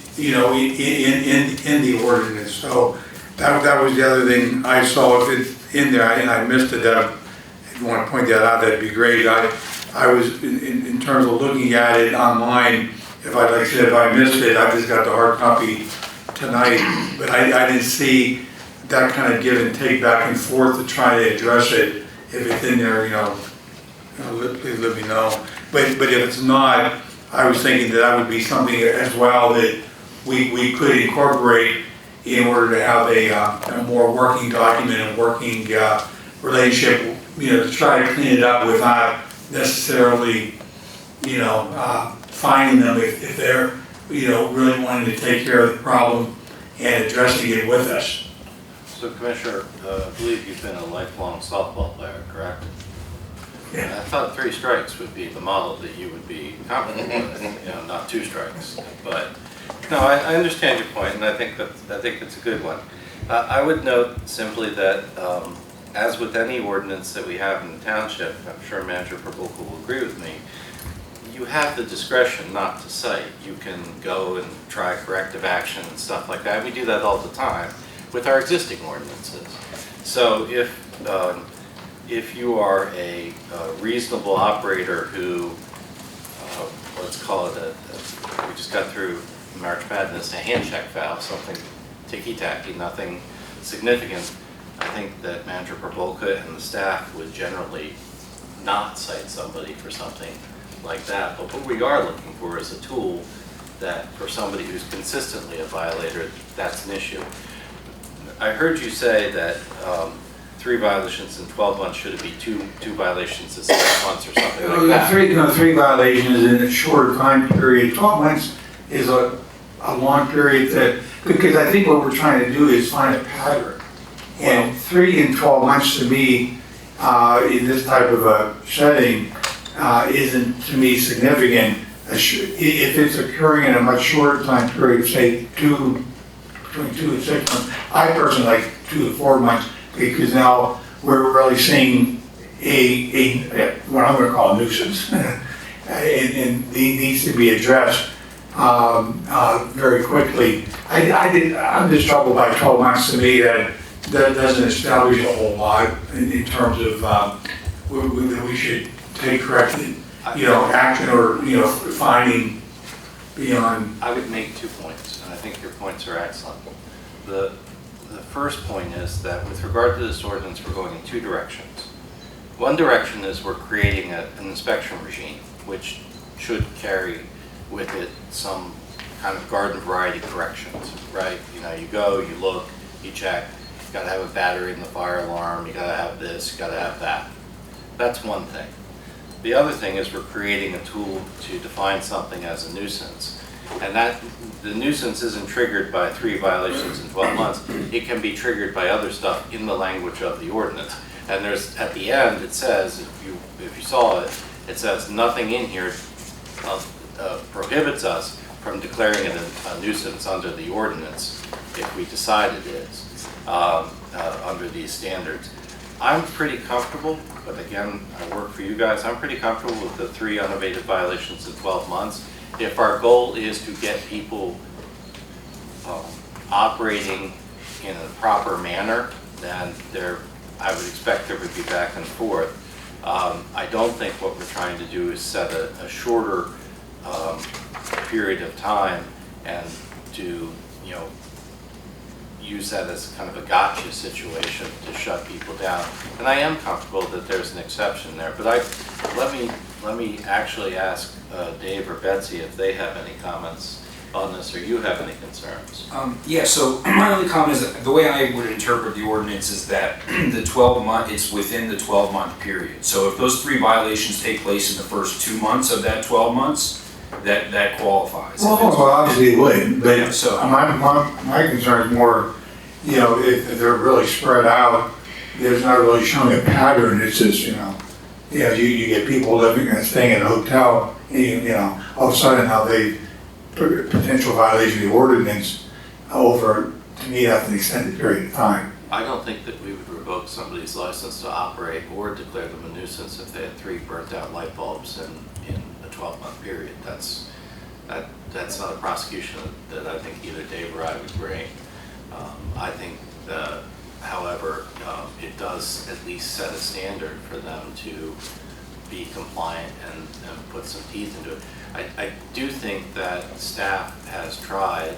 the ordinance. So that was the other thing I saw. If it's in there and I missed it, if you want to point that out, that'd be great. I was in terms of looking at it online. If I missed it, I just got the hard copy tonight. But I didn't see that kind of give and take back and forth to try to address it. If it's in there, please let me know. But if it's not, I was thinking that would be something as well that we could incorporate in order to have a more working document and working relationship, to try to clean it up without necessarily, finding them if they're, really wanting to take care of the problem and addressing it with us. So Commissioner, I believe you've been a lifelong softball player, correct? Yeah. I thought 3 strikes would be the model that you would be comfortable with, not 2 strikes. But no, I understand your point, and I think it's a good one. I would note simply that, as with any ordinance that we have in the township, I'm sure Manager Perbolka will agree with me, you have the discretion not to cite. You can go and try corrective action and stuff like that. We do that all the time with our existing ordinances. So if you are a reasonable operator who, let's call it we just got through March Madness, a hand check foul, something ticky-tacky, nothing significant, I think that Manager Perbolka and the staff would generally not cite somebody for something like that. But what we are looking for is a tool that for somebody who's consistently a violator, that's an issue. I heard you say that 3 violations in 12 months, should it be two violations in 6 months or something like that? 3 violations in a shorter time period. 12 months is a long period because I think what we're trying to do is find a pattern. And 3 in 12 months to me, in this type of a setting, isn't to me significant. If it's occurring in a much shorter time period, say between 2 and 6 months, I personally like 2 to 4 months, because now we're really seeing what I'm gonna call a nuisance. And needs to be addressed very quickly. I'm just troubled by 12 months. To me, that doesn't establish a whole lot in terms of that we should take corrective, action or, finding beyond. I would make 2 points, and I think your points are excellent. The first point is that with regard to this ordinance, we're going in 2 directions. One direction is we're creating an inspection regime, which should carry with it some kind of garden variety corrections, right? You go, you look, you check, you gotta have a battery in the fire alarm, you gotta have this, you gotta have that. That's one thing. The other thing is we're creating a tool to define something as a nuisance. And the nuisance isn't triggered by 3 violations in 12 months. It can be triggered by other stuff in the language of the ordinance. And there's, at the end, it says, if you saw it, it says nothing in here prohibits us from declaring it a nuisance under the ordinance if we decide it is under these standards. I'm pretty comfortable, but again, I work for you guys, I'm pretty comfortable with the 3 unabated violations in 12 months. If our goal is to get people operating in a proper manner, then I would expect there would be back and forth. I don't think what we're trying to do is set a shorter period of time and to, use that as kind of a gotcha situation to shut people down. And I am comfortable that there's an exception there, but let me actually ask Dave or Betsy if they have any comments on this, or you have any concerns. Yeah, so my only comment is that the way I would interpret the ordinance is that it's within the 12-month period. So if those 3 violations take place in the first 2 months of that 12 months, that qualifies. Well, obviously it would, but Yeah, so- my concern is more, if they're really spread out, there's not really showing a pattern. It's just, you get people living and staying in a hotel, and, all of a sudden how they potential violation of the ordinance over, to me, that's an extended period of time. I don't think that we would revoke somebody's license to operate or declare them a nuisance if they had 3 burnt out light bulbs in a 12-month period. That's not a prosecution that I think either Dave or I would bring. I think however, it does at least set a standard for them to be compliant and put some teeth into it. I do think that staff has tried,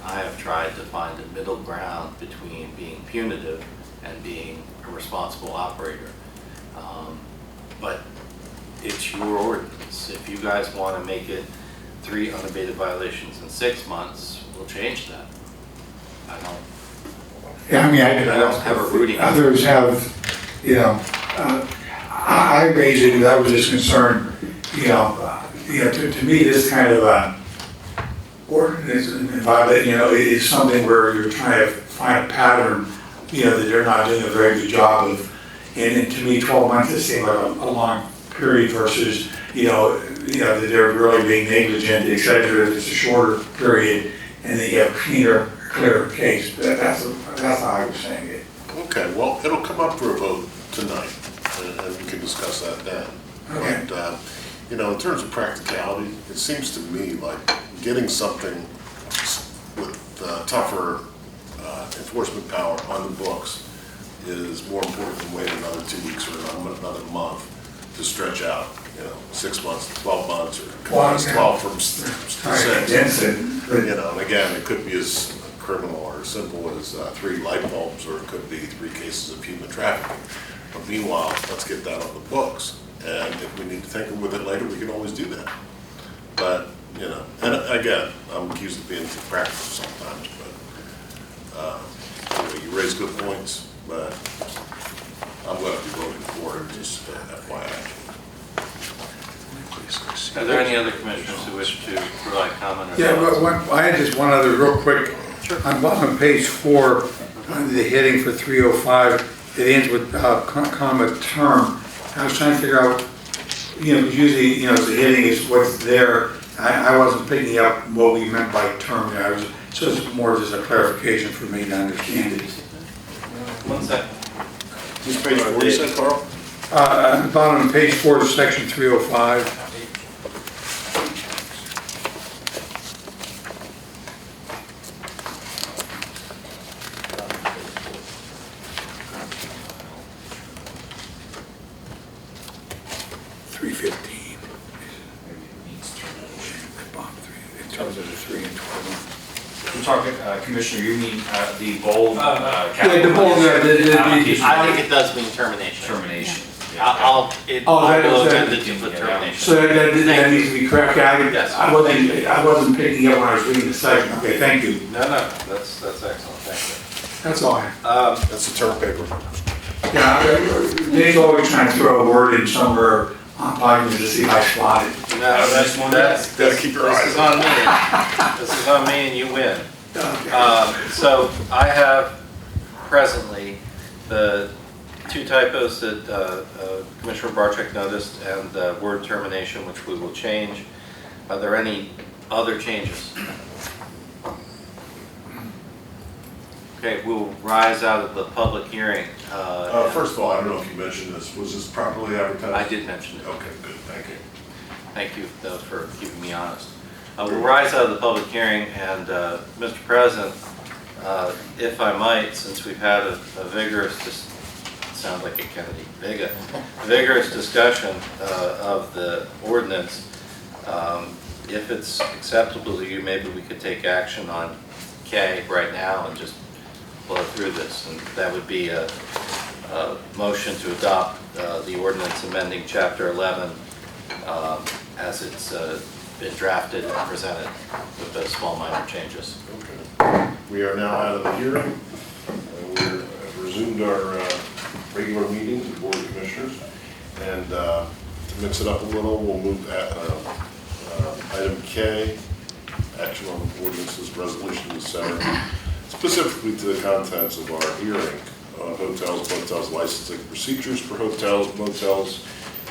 I have tried to find a middle ground between being punitive and being a responsible operator. But it's your ordinance. If you guys want to make it 3 unabated violations in 6 months, we'll change that. I don't. Yeah, I mean, I don't have a rooting. Others have, I raised it because I was just concerned, to me, this kind of ordinance and violation, is something where you're trying to find a pattern, that they're not doing a very good job of. And to me, 12 months is seems like a long period versus, that they're really being negligent, et cetera. If it's a shorter period and they have clearer case. That's how I was saying it. Okay, well, it'll come up for a vote tonight, and we can discuss that then. Okay. But, in terms of practicality, it seems to me like getting something with tougher enforcement power on the books is more important than waiting another 2 weeks or another month to stretch out, 6 months, 12 months, or 12 from 6. And again, it could be as criminal or as simple as 3 light bulbs, or it could be 3 cases of human trafficking. But meanwhile, let's get that on the books. And if we need to tinker with it later, we can always do that. But, and again, I'm accused of being too practical sometimes, but you raise good points, but I'm going to be voting for it, just FYI. Are there any other commissioners who wish to provide comment? Or Yeah, but I had just one other real quick. Sure. On page 4, the heading for 305, it ends with comma term. I was trying to figure out because usually, the heading is what's there. I wasn't picking up what we meant by term there. So it's more just a clarification for me to understand it. One second. This page 4, you said, Carl? Bottom of page 4, section 305. We're talking, Commissioner, you mean the bold Yeah, the capital? bold, Application I think it does mean termination. Termination. I'll that will is- amend it to put termination. So that needs to be corrected. Yes. I wasn't picking up when I was reading the section. Okay, thank you. No, that's excellent, thank That's all I have. you. That's the term paper. Yeah, Dave's always trying to throw a word in somewhere on documents to see if I spot it. No, that's, Gotta keep your this eyes is on on me. This is on me and you win. Okay. So I have presently the two typos that Commissioner Barczyk noticed and the word termination, which we will change. Are there any other changes? Okay, we'll rise out of the public hearing. First of all, I don't know if you mentioned this, was this properly advertised? I did mention it. Okay, good, thank you. Thank you, though, for keeping me honest. We'll rise out of the public hearing, and Mr. President, if I might, since we've had a vigorous, sounds like a Kennedy, vigorous discussion of the ordinance, if it's acceptable to you, maybe we could take action on K right now and just blow through this, and that would be a motion to adopt the ordinance amending Chapter 11 as it's been drafted and presented with those small minor changes. Okay. We are now out of the hearing. We've resumed our regular meeting of the Board of Commissioners. And to mix it up a little, we'll move at item K, action on ordinances, resolution to center, specifically to the contents of our hearing, hotels, motels, licensing procedures for hotels, motels,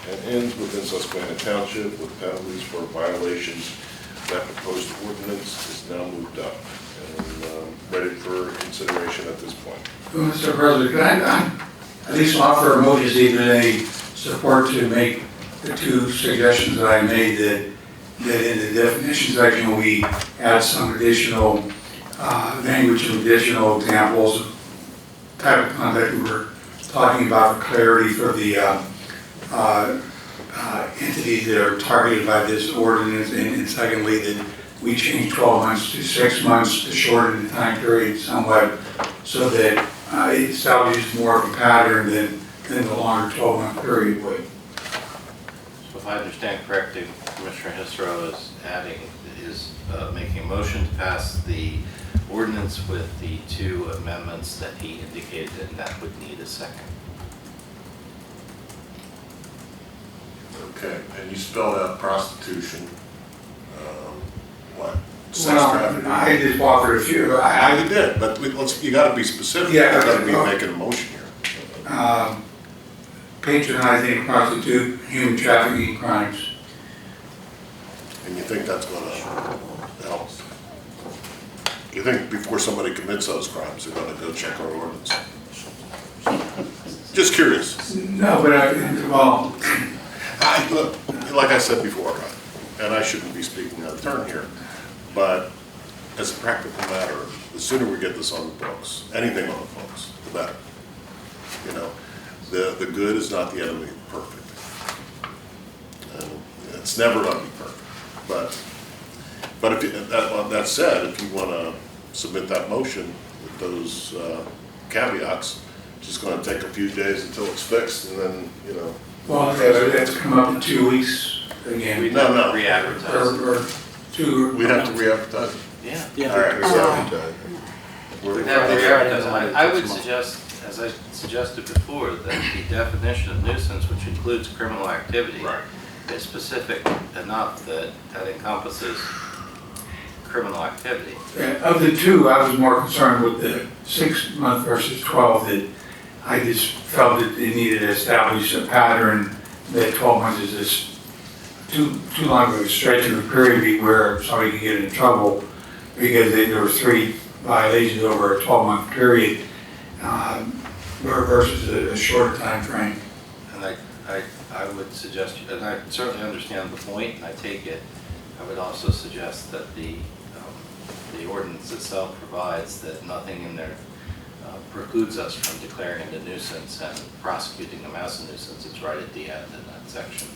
and inns within Susquehanna Township with penalties for violations. That proposed ordinance is now moved up and ready for consideration at this point. Mr. President, can I at least offer a motion even a support to make the two suggestions that I made that in the definition section we add some additional language and additional examples of type of conduct we were talking about for clarity for the entities that are targeted by this ordinance, and secondly, that we change 12 months to 6 months to shorten the time period somewhat so that it establishes more of a pattern than the longer 12-month period would. So if I understand correctly, Commissioner Hisro is making a motion to pass the ordinance with the two amendments that he indicated, and that would need a second. Okay, and you spelled out prostitution, what? Sex Well, trafficking? I just offered a few. You did, but you gotta be specific. You Yeah, gotta be okay. making a motion here. Patronizing and prostitute human trafficking crimes. And you think that's gonna help? You think before somebody commits those crimes, they're gonna go check our ordinance? Just curious. No, but Look, like I said before, and I shouldn't be speaking out of turn here, but as a practical matter, the sooner we get this on the books, anything on the books, the better. You know, the good is not the enemy of the perfect. And it's never gonna be perfect. But if you, that said, if you wanna submit that motion with those caveats, it's just gonna take a few days until it's fixed, and then, you know. well, that's come up in 2 weeks again. We'd No, have to no. re-advertise. Or two. We'd have to re-advertise it. Yeah. All right, so, we're- We'd have to re-advertise. I would suggest, as I suggested before, that the definition of nuisance, which includes criminal activity, Right. is specific enough that encompasses criminal activity. Of the two, I was more concerned with the 6 month versus 12, that I just felt that it needed to establish a pattern that 12 months is just too long of a stretch of a period where somebody could get in trouble because there were 3 violations over a 12-month period versus a shorter time frame. And I would suggest, and I certainly understand the point, and I take it, I would also suggest that the ordinance itself provides that nothing in there precludes us from declaring it a nuisance and prosecuting them as a nuisance. It's right at the end in that section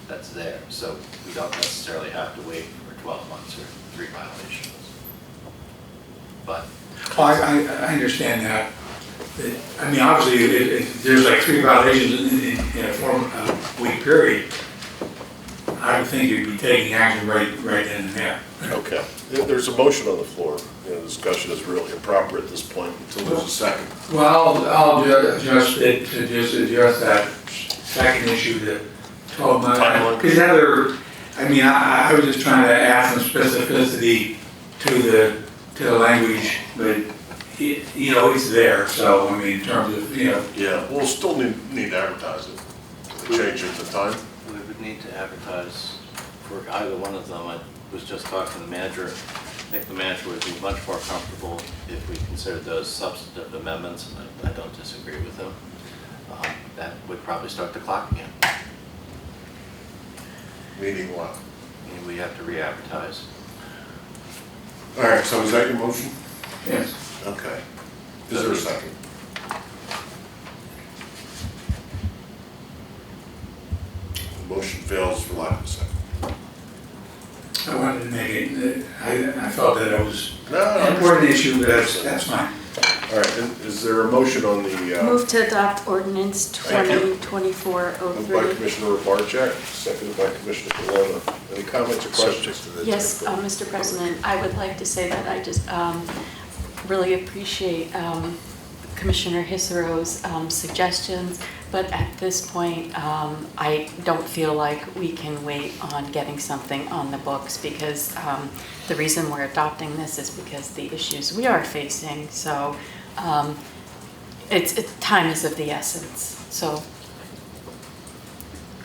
that's there. So we don't necessarily have to wait for 12 months or 3 violations. But Well, I understand that. I mean, obviously, there's like 3 violations in a 4-week period. I would think you'd be taking action right then and there. Okay. There's a motion on the floor. Discussion is really improper at this point until there's a second. Well, I'll adjust it to just address that second issue, the 12 months. Timeline. Because I was just trying to add some specificity to the language, but it's there. So, I mean, in terms of, Yeah, we'll still need to advertise it. Change it to time. we would need to advertise for either one of them. I was just talking to the manager. I think the manager would be much more comfortable if we considered those substantive amendments, and I don't disagree with him. That would probably start the clock again. Meaning what? And we have to re-advertise. All right, so is that your motion? yes. Okay. Is there a second? The motion fails for lack of a second. I wanted to make it, I felt that it was No, an important issue, but that's fine. All right, and is there a motion on the, Move to adopt ordinance Thank you. moved by 2024-03. Commissioner Barcheck, seconded by Commissioner Colonna. Any comments or questions? Yes, Mr. President, I would like to say that I just really appreciate Commissioner Hissero's suggestions, but at this point, I don't feel like we can wait on getting something on the books because the reason we're adopting this is because the issues we are facing. So time is of the essence. So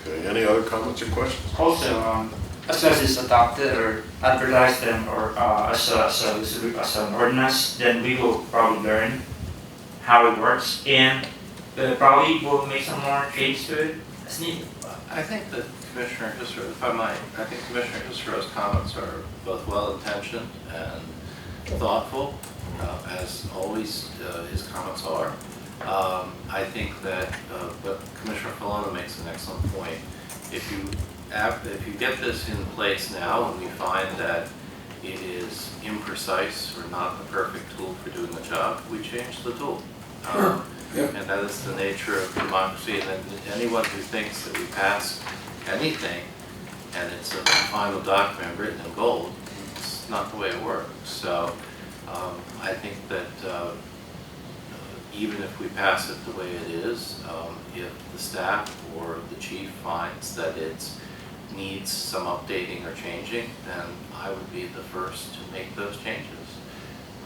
Okay, any other comments or questions? Also, as soon as it's adopted or advertised and or as an ordinance, then we will probably learn how it works and probably will make some more changes to it as needed. I think that Commissioner Hissero, if I might, I think Commissioner Hissero's comments are both well-intentioned and thoughtful, as always his comments are. I think that, but Commissioner Colonna makes an excellent point. If you get this in place now and we find that it is imprecise or not the perfect tool for doing the job, we change the tool. Sure. Yep. And that is the nature of democracy, and then anyone who thinks that we pass anything and it's a final document written in gold, it's not the way it works. So I think that even if we pass it the way it is, if the staff or the chief finds that it needs some updating or changing, then I would be the first to make those changes.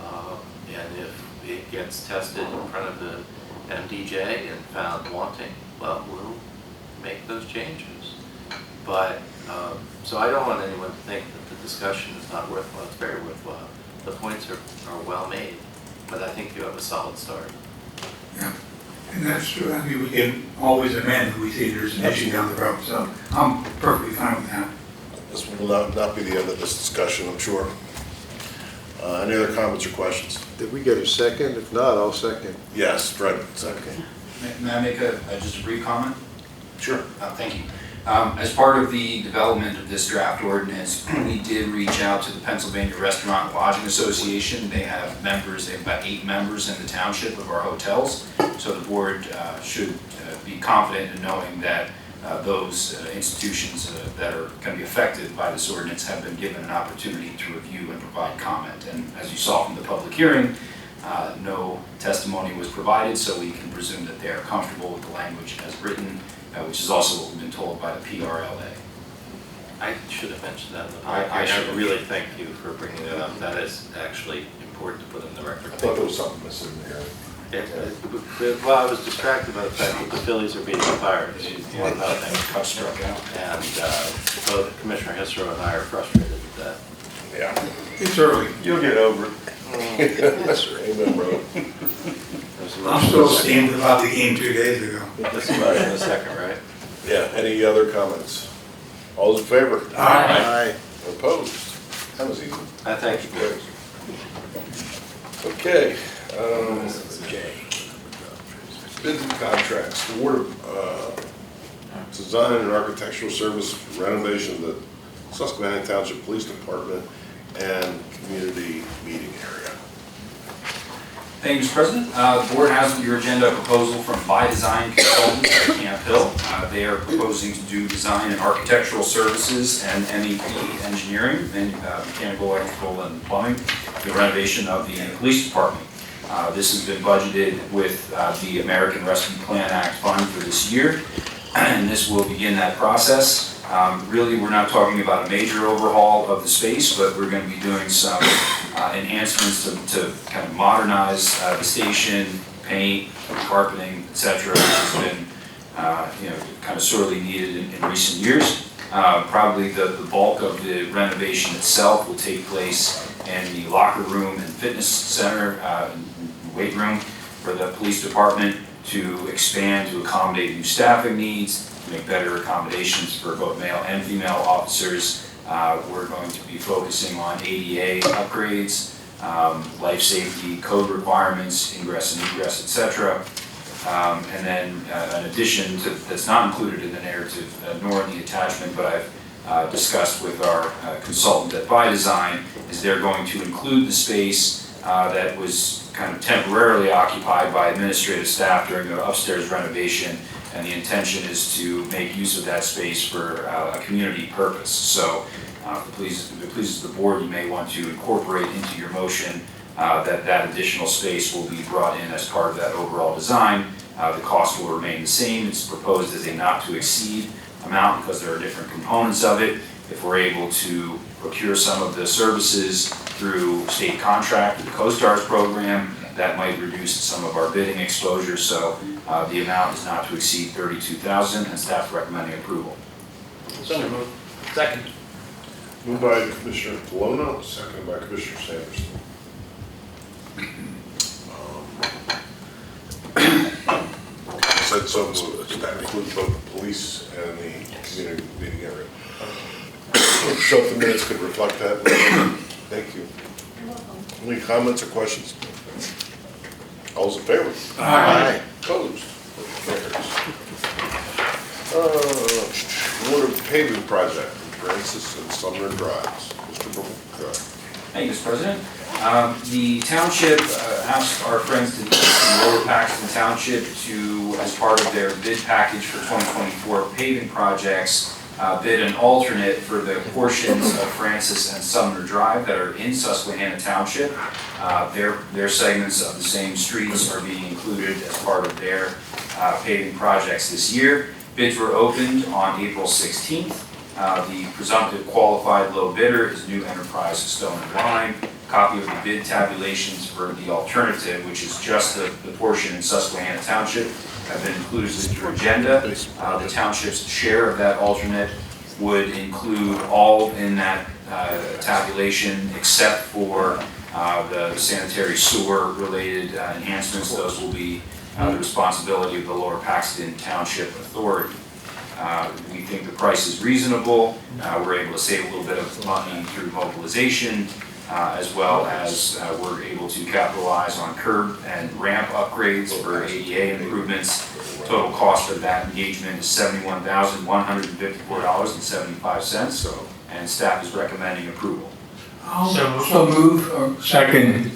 And if it gets tested in front of the MDJ and found wanting, well, we'll make those changes. But, so I don't want anyone to think that the discussion is not worthwhile. It's very worthwhile. The points are well made, but I think you have a solid start. Yeah, and that's true. I mean, we can always amend if we see there's an issue down the road, so I'm perfectly fine with that. This will not be the end of this discussion, I'm sure. Any other comments or questions? Did we get a second? If not, I'll second. Yes, Fred, second. May I make just a brief comment? Sure. Thank you. As part of the development of this draft ordinance, we did reach out to the Pennsylvania Restaurant and Lodging Association. They have members, they have about 8 members in the township of our hotels. So the board should be confident in knowing that those institutions that are going to be affected by this ordinance have been given an opportunity to review and provide comment. And as you saw from the public hearing, no testimony was provided, so we can presume that they are comfortable with the language as written, which is also what we've been told by the PRLA. I should have mentioned that. I should have. really thank you for bringing that up. That is actually important to put in the record. I thought there was something missing there. Well, I was distracted by the fact that the Phillies are beating the Pirates. One nothing, cut struck out. And both Commissioner Hisro and I are frustrated with that. Yeah. It's early. You'll get over it. Yes, sir. Amen, brother. There's a I'm motion. still steamed about the game 2 days ago. This is motion in a second, right? Yeah, any other comments? All's in favor? Aye. Opposed? That was easy. I thank you. Okay. Bids and contracts, award design and architectural service renovation of the Susquehanna Township Police Department and community meeting area. Thank you, Mr. President. The board has on your agenda a proposal from By Design Consultants at Camp Hill. They are proposing to do design and architectural services and MEP engineering, and mechanical, electrical, and plumbing, the renovation of the police department. This has been budgeted with the American Rescue Plan Act fund for this year, and this will begin that process. Really, we're not talking about a major overhaul of the space, but we're going to be doing some enhancements to kind of modernize the station, paint, carpeting, etc., which has been kind of sorely needed in recent years. Probably the bulk of the renovation itself will take place in the locker room and fitness center, weight room for the police department, to expand to accommodate new staffing needs, make better accommodations for both male and female officers. We're going to be focusing on ADA upgrades, life safety code requirements, ingress and egress, etc. And then an addition to, that's not included in the narrative nor in the attachment, but I've discussed with our consultant at By Design, is they're going to include the space that was kind of temporarily occupied by administrative staff during the upstairs renovation, and the intention is to make use of that space for a community purpose. So if it pleases the board, you may want to incorporate into your motion that additional space will be brought in as part of that overall design. The cost will remain the same. It's proposed as a not to exceed amount because there are different components of it. If we're able to procure some of the services through state contract, the CoSTARS program, that might reduce some of our bidding exposure. So the amount is not to exceed $32,000, and staff recommending approval. So moved. Second. Moved by Commissioner Colonna, seconded by Commissioner Sanderson. Said so moved. That includes both the police and the community meeting area. So if the minutes could reflect that. Thank you. Any comments or questions? All's in favor? Aye. Opposed? Motion carries. Water paving project, Francis and Sumner Drives. Mr. Burke. Thank you, Mr. President. The township asked our friends in Lower Paxton Township to, as part of their bid package for 2024 paving projects, bid an alternate for the portions of Francis and Sumner Drive that are in Susquehanna Township. Their segments of the same streets are being included as part of their paving projects this year. Bids were opened on April 16th. The presumptive qualified low bidder is New Enterprise Stone and Lime. Copy of the bid tabulations for the alternative, which is just the portion in Susquehanna Township, have been included in your agenda. The township's share of that alternate would include all in that tabulation except for the sanitary sewer related enhancements. Those will be the responsibility of the Lower Paxton Township Authority. We think the price is reasonable. We're able to save a little bit of money through mobilization, as well as we're able to capitalize on curb and ramp upgrades for ADA improvements. Total cost of that engagement is $71,154.75, and staff is recommending approval. So move, or second.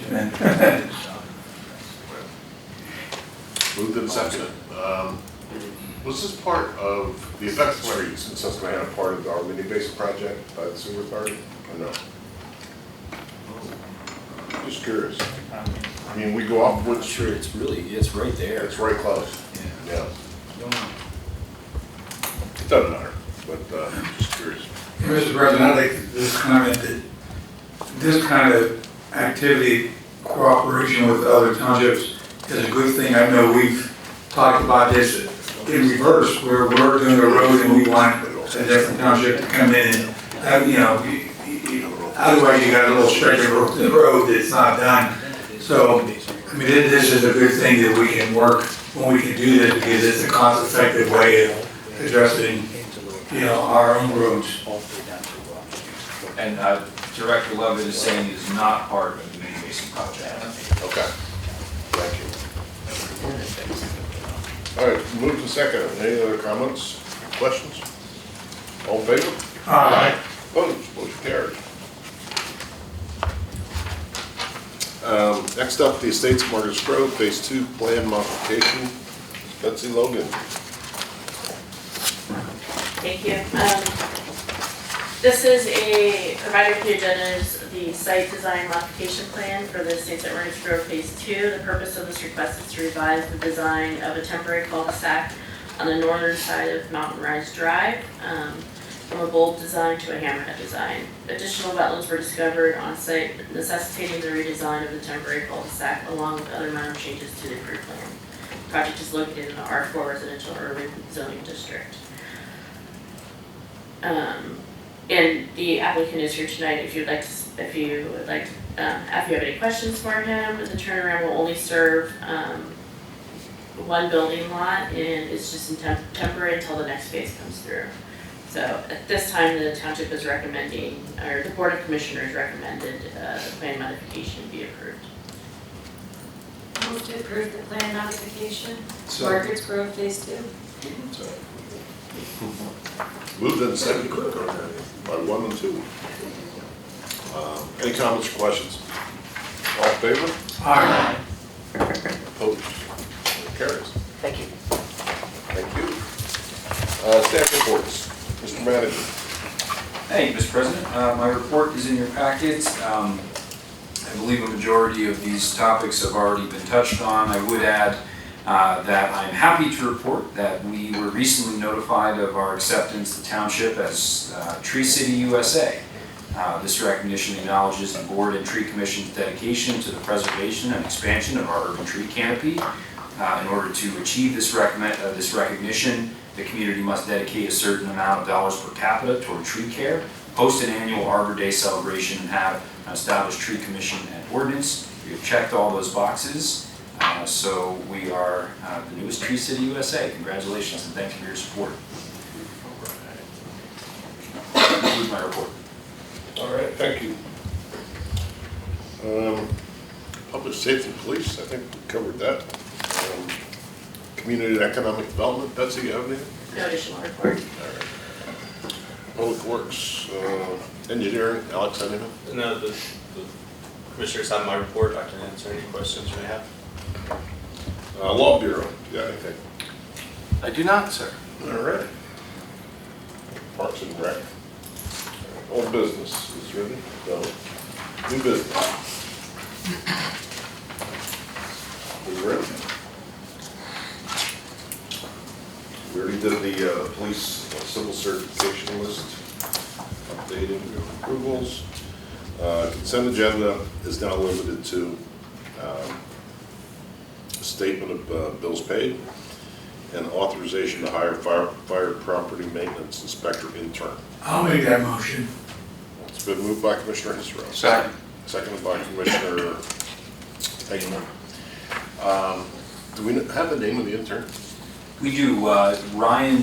Moved and seconded. Was this part of the affected streets in Susquehanna, part of our mini basin project by the sewer authority, or no? Just curious. I mean, we go off Wood Street. It's right there. It's right close. Yeah. It doesn't matter, but just curious. Mr. President, I'd like this comment that this kind of activity, cooperation with other townships, is a good thing. I know we've talked about this in reverse, where we're doing a road and we want a different township to come in and, otherwise you got a little stretch of road that's not done. So, I mean, this is a good thing that we can work when we can do this, because it's a cost-effective way of addressing, our own roads. And Director Levitt is saying it is not part of the Main Basin project. Okay. Thank you. All right, move to second. Any other comments, questions? All in favor? Aye. Opposed? Motion carries. Next up, the Estates of Marcus Grove, Phase 2 Plan Modification. Betsy Logan. Thank you. This is provided for the agenda is the site design modification plan for the Estates at Marcus Grove Phase 2. The purpose of this request is to revise the design of a temporary cul-de-sac on the northern side of Mountain Rise Drive, from a bulb design to a hammerhead design. Additional wetlands were discovered on site, necessitating the redesign of the temporary cul-de-sac along with other minor changes to the approved plan. The project is located in the R4 residential urban zoning district. And the applicant is here tonight. If you have any questions for him, the turnaround will only serve one building lot, and it's just temporary until the next phase comes through. So at this time, the township is recommending, or the Board of Commissioners recommended the plan modification be approved. Move to approve the plan modification, So- Margaret's Grove Phase 2. Moved and seconded by 1 and 2. Any comments or questions? All in favor? Aye. Opposed? Motion carries. Thank you. Thank you. Staff reports. Mr. Manager. Thank you, Mr. President. My report is in your packets. I believe a majority of these topics have already been touched on. I would add that I'm happy to report that we were recently notified of our acceptance to township as Tree City USA. This recognition acknowledges the Board and Tree Commission's dedication to the preservation and expansion of our urban tree canopy. In order to achieve this recognition, the community must dedicate a certain amount of dollars per capita toward tree care, host an annual Arbor Day celebration, and have an established tree commission and ordinance. We have checked all those boxes, so we are the newest Tree City USA. Congratulations and thank you for your support. That concludes my report. All right, thank you. Public safety and police, I think we covered that. Community and economic development, Betsy, you have anything? No additional report. All right. Public works, engineering, Alex, anything? No, the commissioners have my report. I can answer any questions you may have. Law Bureau, you got anything? I do not, sir. All right. Parks and Rec. Old business is ready. No. New business. We ready? We already did the police civil certification list, updating approvals. Consent agenda is now limited to a statement of bills paid and authorization to hire fire property maintenance inspector intern. I'll make that motion. It's been moved by Commissioner Israel. Second. Seconded by Commissioner Hageman. Do we have the name of the intern? We do. Ryan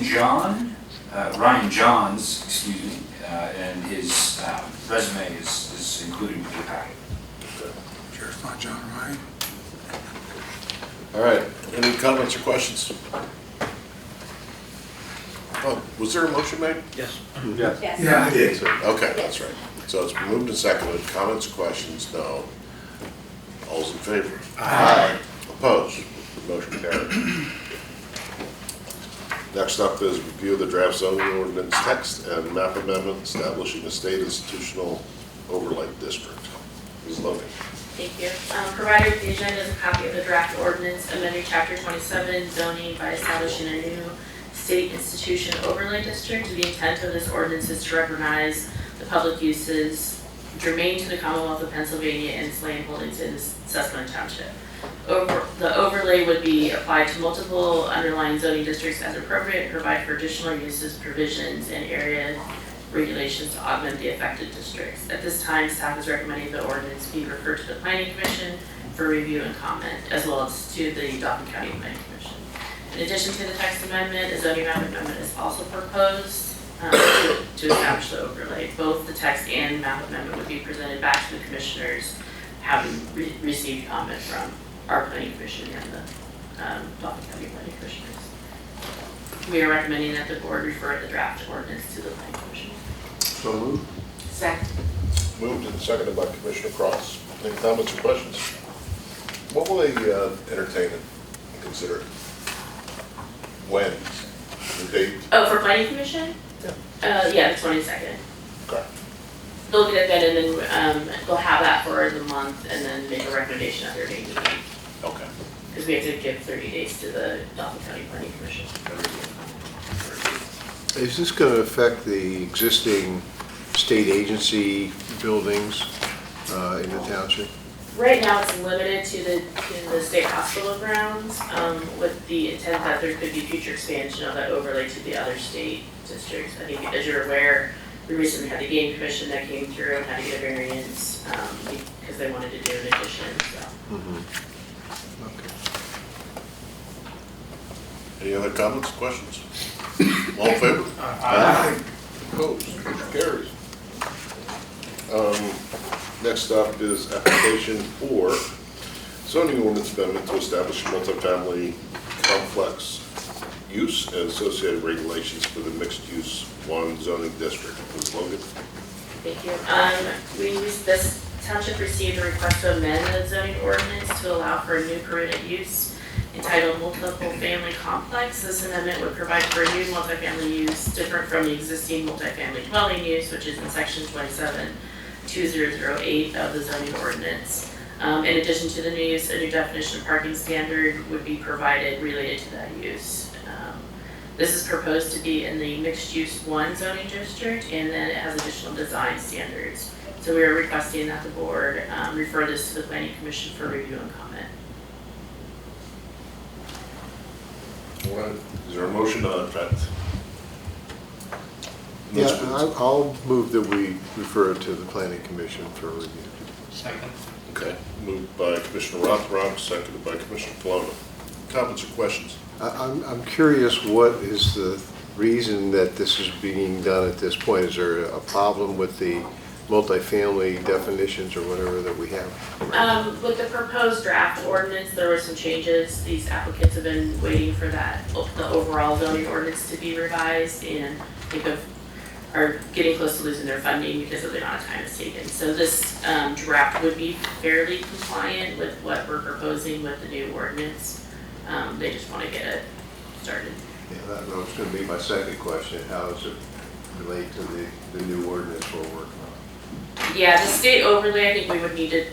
Johns, excuse me, and his resume is included with your packet. Sure it's not John Ryan. All right, any comments or questions? Oh, was there a motion made? Yes. Yes. Yeah, I did. Okay, that's right. So it's been moved and seconded. Comments or questions? No. All's in favor? Aye. Opposed? Motion carried. Next up is review of the draft zoning ordinance text and map amendment establishing a state institutional overlay district. Ms. Logan. Thank you. Provided with the agenda is a copy of the draft ordinance amending chapter 27 zoning by establishing a new state institution overlay district. The intent of this ordinance is to recognize the public uses germane to the Commonwealth of Pennsylvania and its land holdings in Susquehanna Township. The overlay would be applied to multiple underlying zoning districts as appropriate, provide for additional uses, provisions, and area regulations to augment the affected districts. At this time, staff is recommending the ordinance be referred to the Planning Commission for review and comment, as well as to the Dauphin County Planning Commission. In addition to the text amendment, a zoning map amendment is also proposed to establish the overlay. Both the text and map amendment would be presented back to the commissioners, having received comment from our planning commission and the Dauphin County Planning Commissioners. We are recommending that the board refer the draft ordinance to the planning commission. So moved. Second. Moved and seconded by Commissioner Cross. Any comments or questions? What will they entertain and consider? When? The date? Oh, for planning commission? Yeah, the 22nd. Okay. They'll get that and then they'll have that for the month and then make a recommendation at their May meeting. Okay. Because we have to give 30 days to the Dauphin County Planning Commission. Is this going to affect the existing state agency buildings in the township? Right now, it's limited to the state hospital grounds, with the intent that there could be future expansion of that overlay to the other state districts. I think, as you're aware, we recently had the game commission that came through and had to get a variance because they wanted to do an addition. So. Okay. Any other comments, questions? All in favor? Aye. Opposed? Motion carries. Next up is application for zoning ordinance amendment to establish a multifamily complex use and associated regulations for the mixed-use 1 zoning district. Ms. Logan? Thank you. This township received a request to amend the zoning ordinance to allow for a new permitted use entitled multiple family complex. This amendment would provide for a new multifamily use different from the existing multifamily dwelling use, which is in section 27-2008 of the zoning ordinance. In addition to the new use, a new definition of parking standard would be provided related to that use. This is proposed to be in the mixed-use 1 zoning district, and then it has additional design standards. So we are requesting that the board refer this to the Planning Commission for review and comment. All right. Is there a motion to that effect? Yeah, I'll move that we refer it to the planning commission for review. Second. Okay. Moved by Commissioner Rothrock, seconded by Commissioner Colonna. Comments or questions? I'm curious, what is the reason that this is being done at this point? Is there a problem with the multifamily definitions or whatever that we have? With the proposed draft ordinance, there were some changes. These applicants have been waiting for that, the overall zoning ordinance to be revised, and are getting close to losing their funding because of the amount of time it's taken. So this draft would be fairly compliant with what we're proposing with the new ordinance. They just want to get it started. Yeah, that was going to be my second question. How does it relate to the new ordinance we're working on? Yeah, the state overlay, I think we would need to,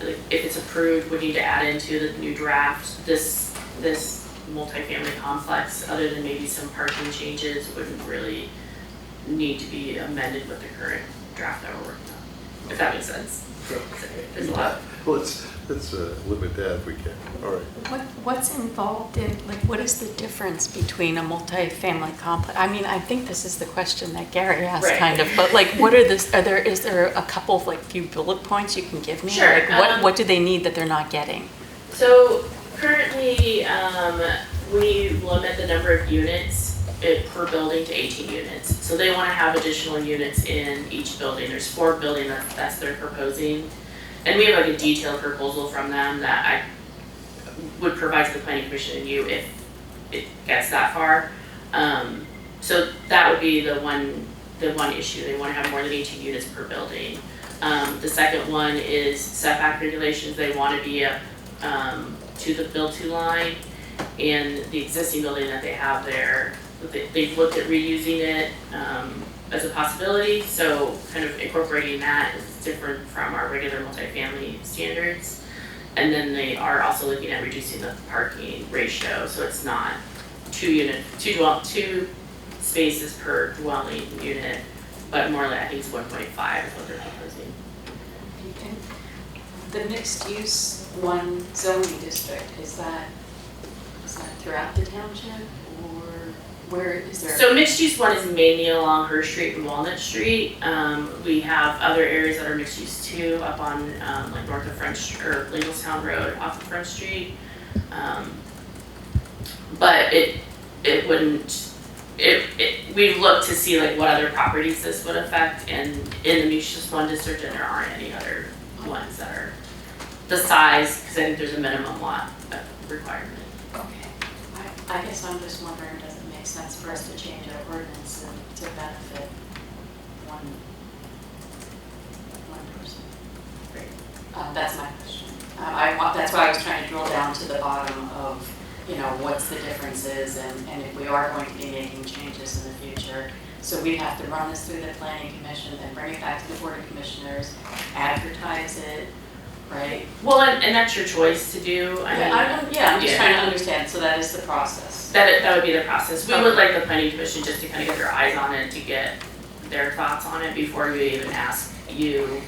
if it's approved, would need to add into the new draft. This multifamily complex, other than maybe some parking changes, wouldn't really need to be amended with the current draft that we're working on, if that makes sense. There's a lot. Let's limit that if we can. All right. What's involved in, like, what is the difference between a multi-family complex? I mean, I think this is the question that Gary asked, Right. kind of, but like, what are this, is there a couple of like few bullet points you can give me? Sure, Like, what do they need that they're not getting? So currently, we limit the number of units per building to 18 units. So they want to have additional units in each building. There's 4 buildings that's they're proposing. And we have like a detailed proposal from them that I would provide to the Planning Commission and you if it gets that far. So that would be the one issue. They want to have more than 18 units per building. The second one is setback regulations. They want to be up to the build-to line, and the existing building that they have there, they've looked at reusing it as a possibility, so kind of incorporating that is different from our regular multifamily standards. And then they are also looking at reducing the parking ratio, so it's not 2 spaces per dwelling unit. but more like, I think it's 1.5 is what they're proposing. The mixed use one zoning district, is that throughout the township or where is there? So mixed use one is mainly along Her Street and Walnut Street. We have other areas that are mixed use too, up on like north of French, or Ladlestown Road off of French Street. But it wouldn't, we've looked to see like what other properties this would affect, and in the mixed use one district, and there aren't any other ones that are the size, because I think there's a minimum lot requirement. Okay, I guess I'm just wondering, does it make sense for us to change our ordinance to benefit one person? Great. That's my question. That's why I was trying to drill down to the bottom of, you know, what's the differences, and if we are going to be making changes in the future. So we have to run this through the planning commission, then bring it back to the board of commissioners, advertise it, right? Well, and that's your choice to do. I'm just trying to understand, so that is the process. That would be the process. We would like the planning commission just to kind of get their eyes on it, to get their thoughts on it before we even ask you.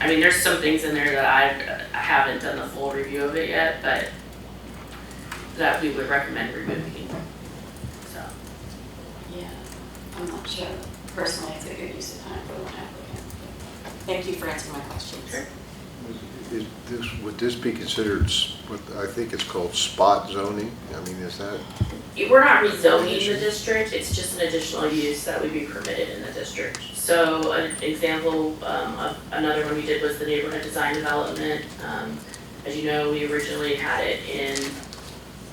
I mean, there's some things in there that I haven't done the full review of it yet, but that we would recommend removing, so. Yeah, I'm not sure. Personally, it's a good use of time for an applicant. Thank you for answering my questions. Sure. Would this be considered, what I think it's called spot zoning? I mean, is that? We're not rezoning the district, it's just an additional use that would be permitted in the district. So an example of another one we did was the neighborhood design development. As you know, we originally had it in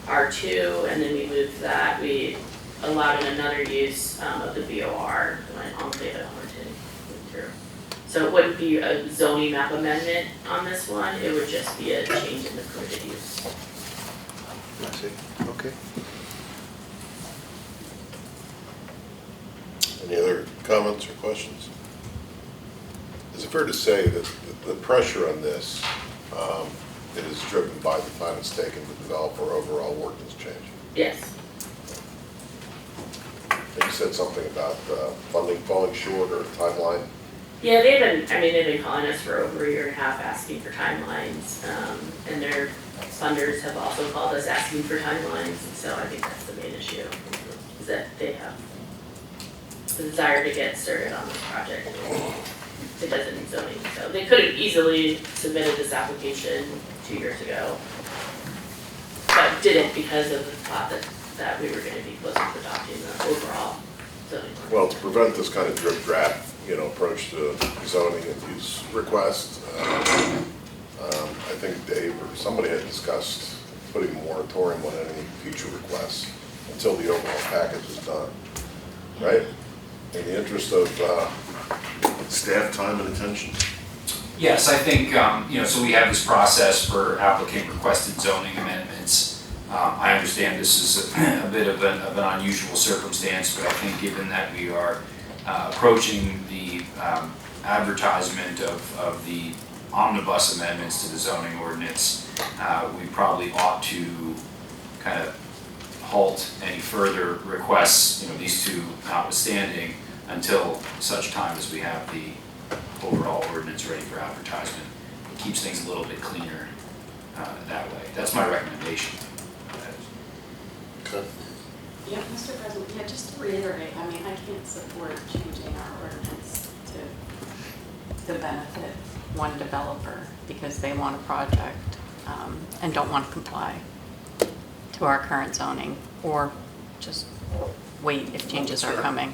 R2, and then we moved that. We allowed in another use of the BOR, when Enclave at Horton went through. So it wouldn't be a zoning map amendment on this one, it would just be a change in the permitted use. I see, okay. Any other comments or questions? Is it fair to say that the pressure on this is driven by the time it's taken to develop our overall ordinance change? Yes. And you said something about funding falling short or timeline. Yeah, they've been calling us for over a year and a half asking for timelines, and their funders have also called us asking for timelines, and so I think that's the main issue, is that they have the desire to get started on this project. It doesn't need zoning, so they could have easily submitted this application 2 years ago, but didn't because of the thought that we were gonna be closer to adopting the overall zoning. Well, to prevent this kind of drip drap, approach to zoning and use request, I think Dave or somebody had discussed putting a moratorium on any future requests until the overall package is done, right? In the interest of staff time and attention. Yes, I think, so we have this process for applicant requested zoning amendments. I understand this is a bit of an unusual circumstance, but I think given that we are approaching the advertisement of the omnibus amendments to the zoning ordinance, we probably ought to kind of halt any further requests, these two notwithstanding, until such time as we have the overall ordinance ready for advertisement. It keeps things a little bit cleaner that way. That's my recommendation. Okay. Yeah, Mr. President, just to reiterate, I can't support changing our ordinance to benefit one developer because they want a project and don't want to comply to our current zoning, or just wait if changes are coming.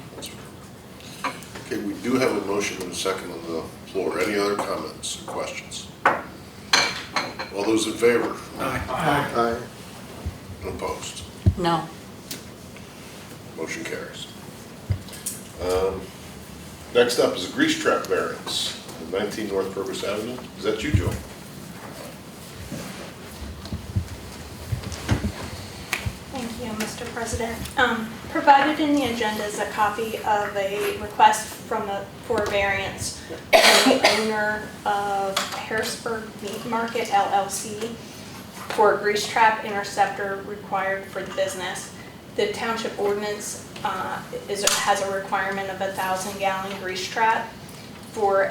Okay, we do have a motion and a second on the floor. Any other comments or questions? All those in favor? Aye. Opposed? No. Motion carries. Next up is a grease trap variance, 19 North Purvis Avenue. Is that you, Joe? Thank you, Mr. President. Provided in the agenda is a copy of a request for a variance from the owner of Harrisburg Meat Market LLC for a grease trap interceptor required for the business. The township ordinance has a requirement of 1,000-gallon grease trap for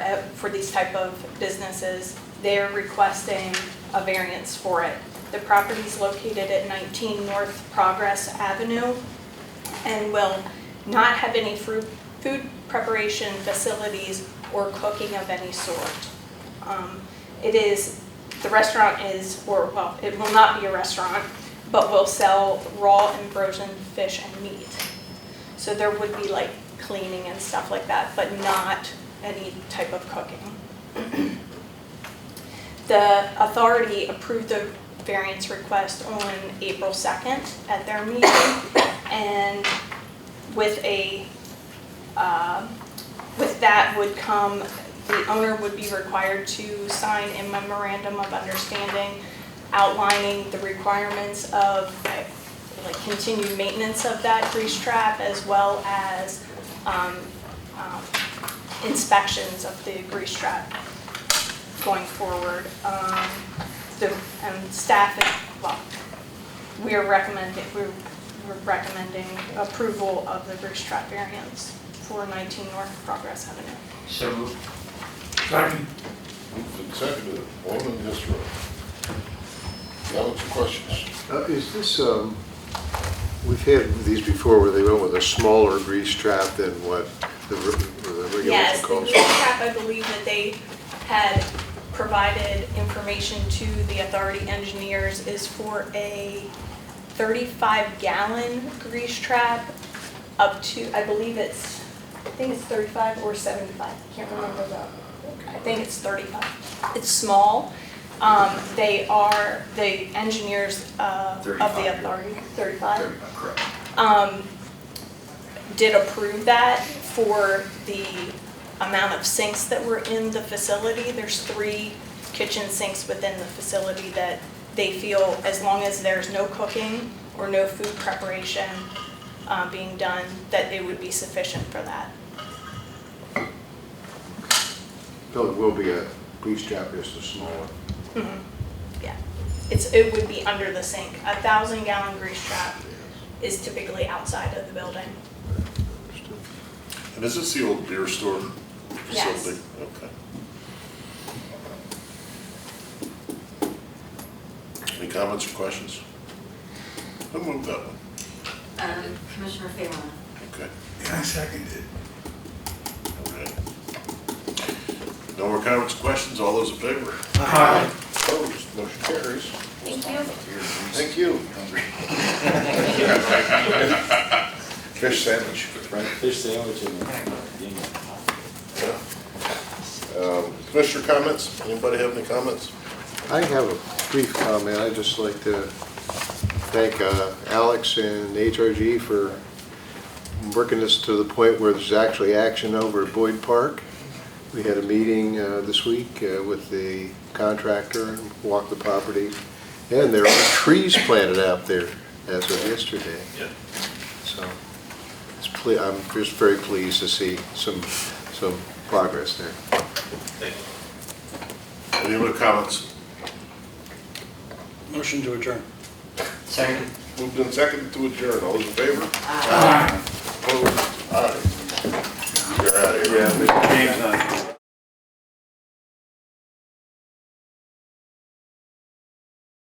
these type of businesses. They're requesting a variance for it. The property is located at 19 North Progress Avenue and will not have any food preparation facilities or cooking of any sort. The restaurant it will not be a restaurant, but will sell raw and frozen fish and meat. So there would be like cleaning and stuff like that, but not any type of cooking. The authority approved the variance request on April 2nd at their meeting, and with that would come, the owner would be required to sign a memorandum of understanding outlining the requirements of like continued maintenance of that grease trap, as well as inspections of the grease trap going forward. We're recommending approval of the grease trap variance for 19 North Progress Avenue. So moved. Second. Moved and seconded, Alderman Disrow. Comments or questions? Is this, we've had these before where they went with a smaller grease trap than what the regulation Yes, the calls grease for? trap, I believe that they had provided information to the authority engineers is for a 35-gallon grease trap up to, I think it's 35 or 75, I can't remember I think it's 35. It's small. They are, the engineers of the authority, 35? Correct. Did approve that for the amount of sinks that were in the facility. There's 3 kitchen sinks within the facility that they feel, as long as there's no cooking or no food preparation being done, that it would be sufficient for that. So it will be a grease trap, just a small one. Mm-hmm. Yeah, it would be under the sink. 1,000-gallon grease trap is typically outside of the building. And is this the old beer store Yes. facility? Okay. Any comments or questions? Who moved that one? Commissioner Phelan. Okay. Yeah, I seconded it. Okay. No more comments or questions? All those in favor? Aye. Opposed? Motion carries. Thank you. Thank you. Fish sandwich, right? Fish sandwich and Commissioner comments? Anybody have any comments? I have a brief comment. I'd just like to thank Alex and HRG for working this to the point where there's actually action over at Boyd Park. We had a meeting this week with the contractor and walked the property, and there are trees planted out there as of yesterday. Yep. So I'm just very pleased to see some progress there. Any other comments? motion to adjourn. Second. Moved and seconded to adjourn. All those in favor? Aye. Opposed? Aye. You're out of here. Yeah, Mr. James,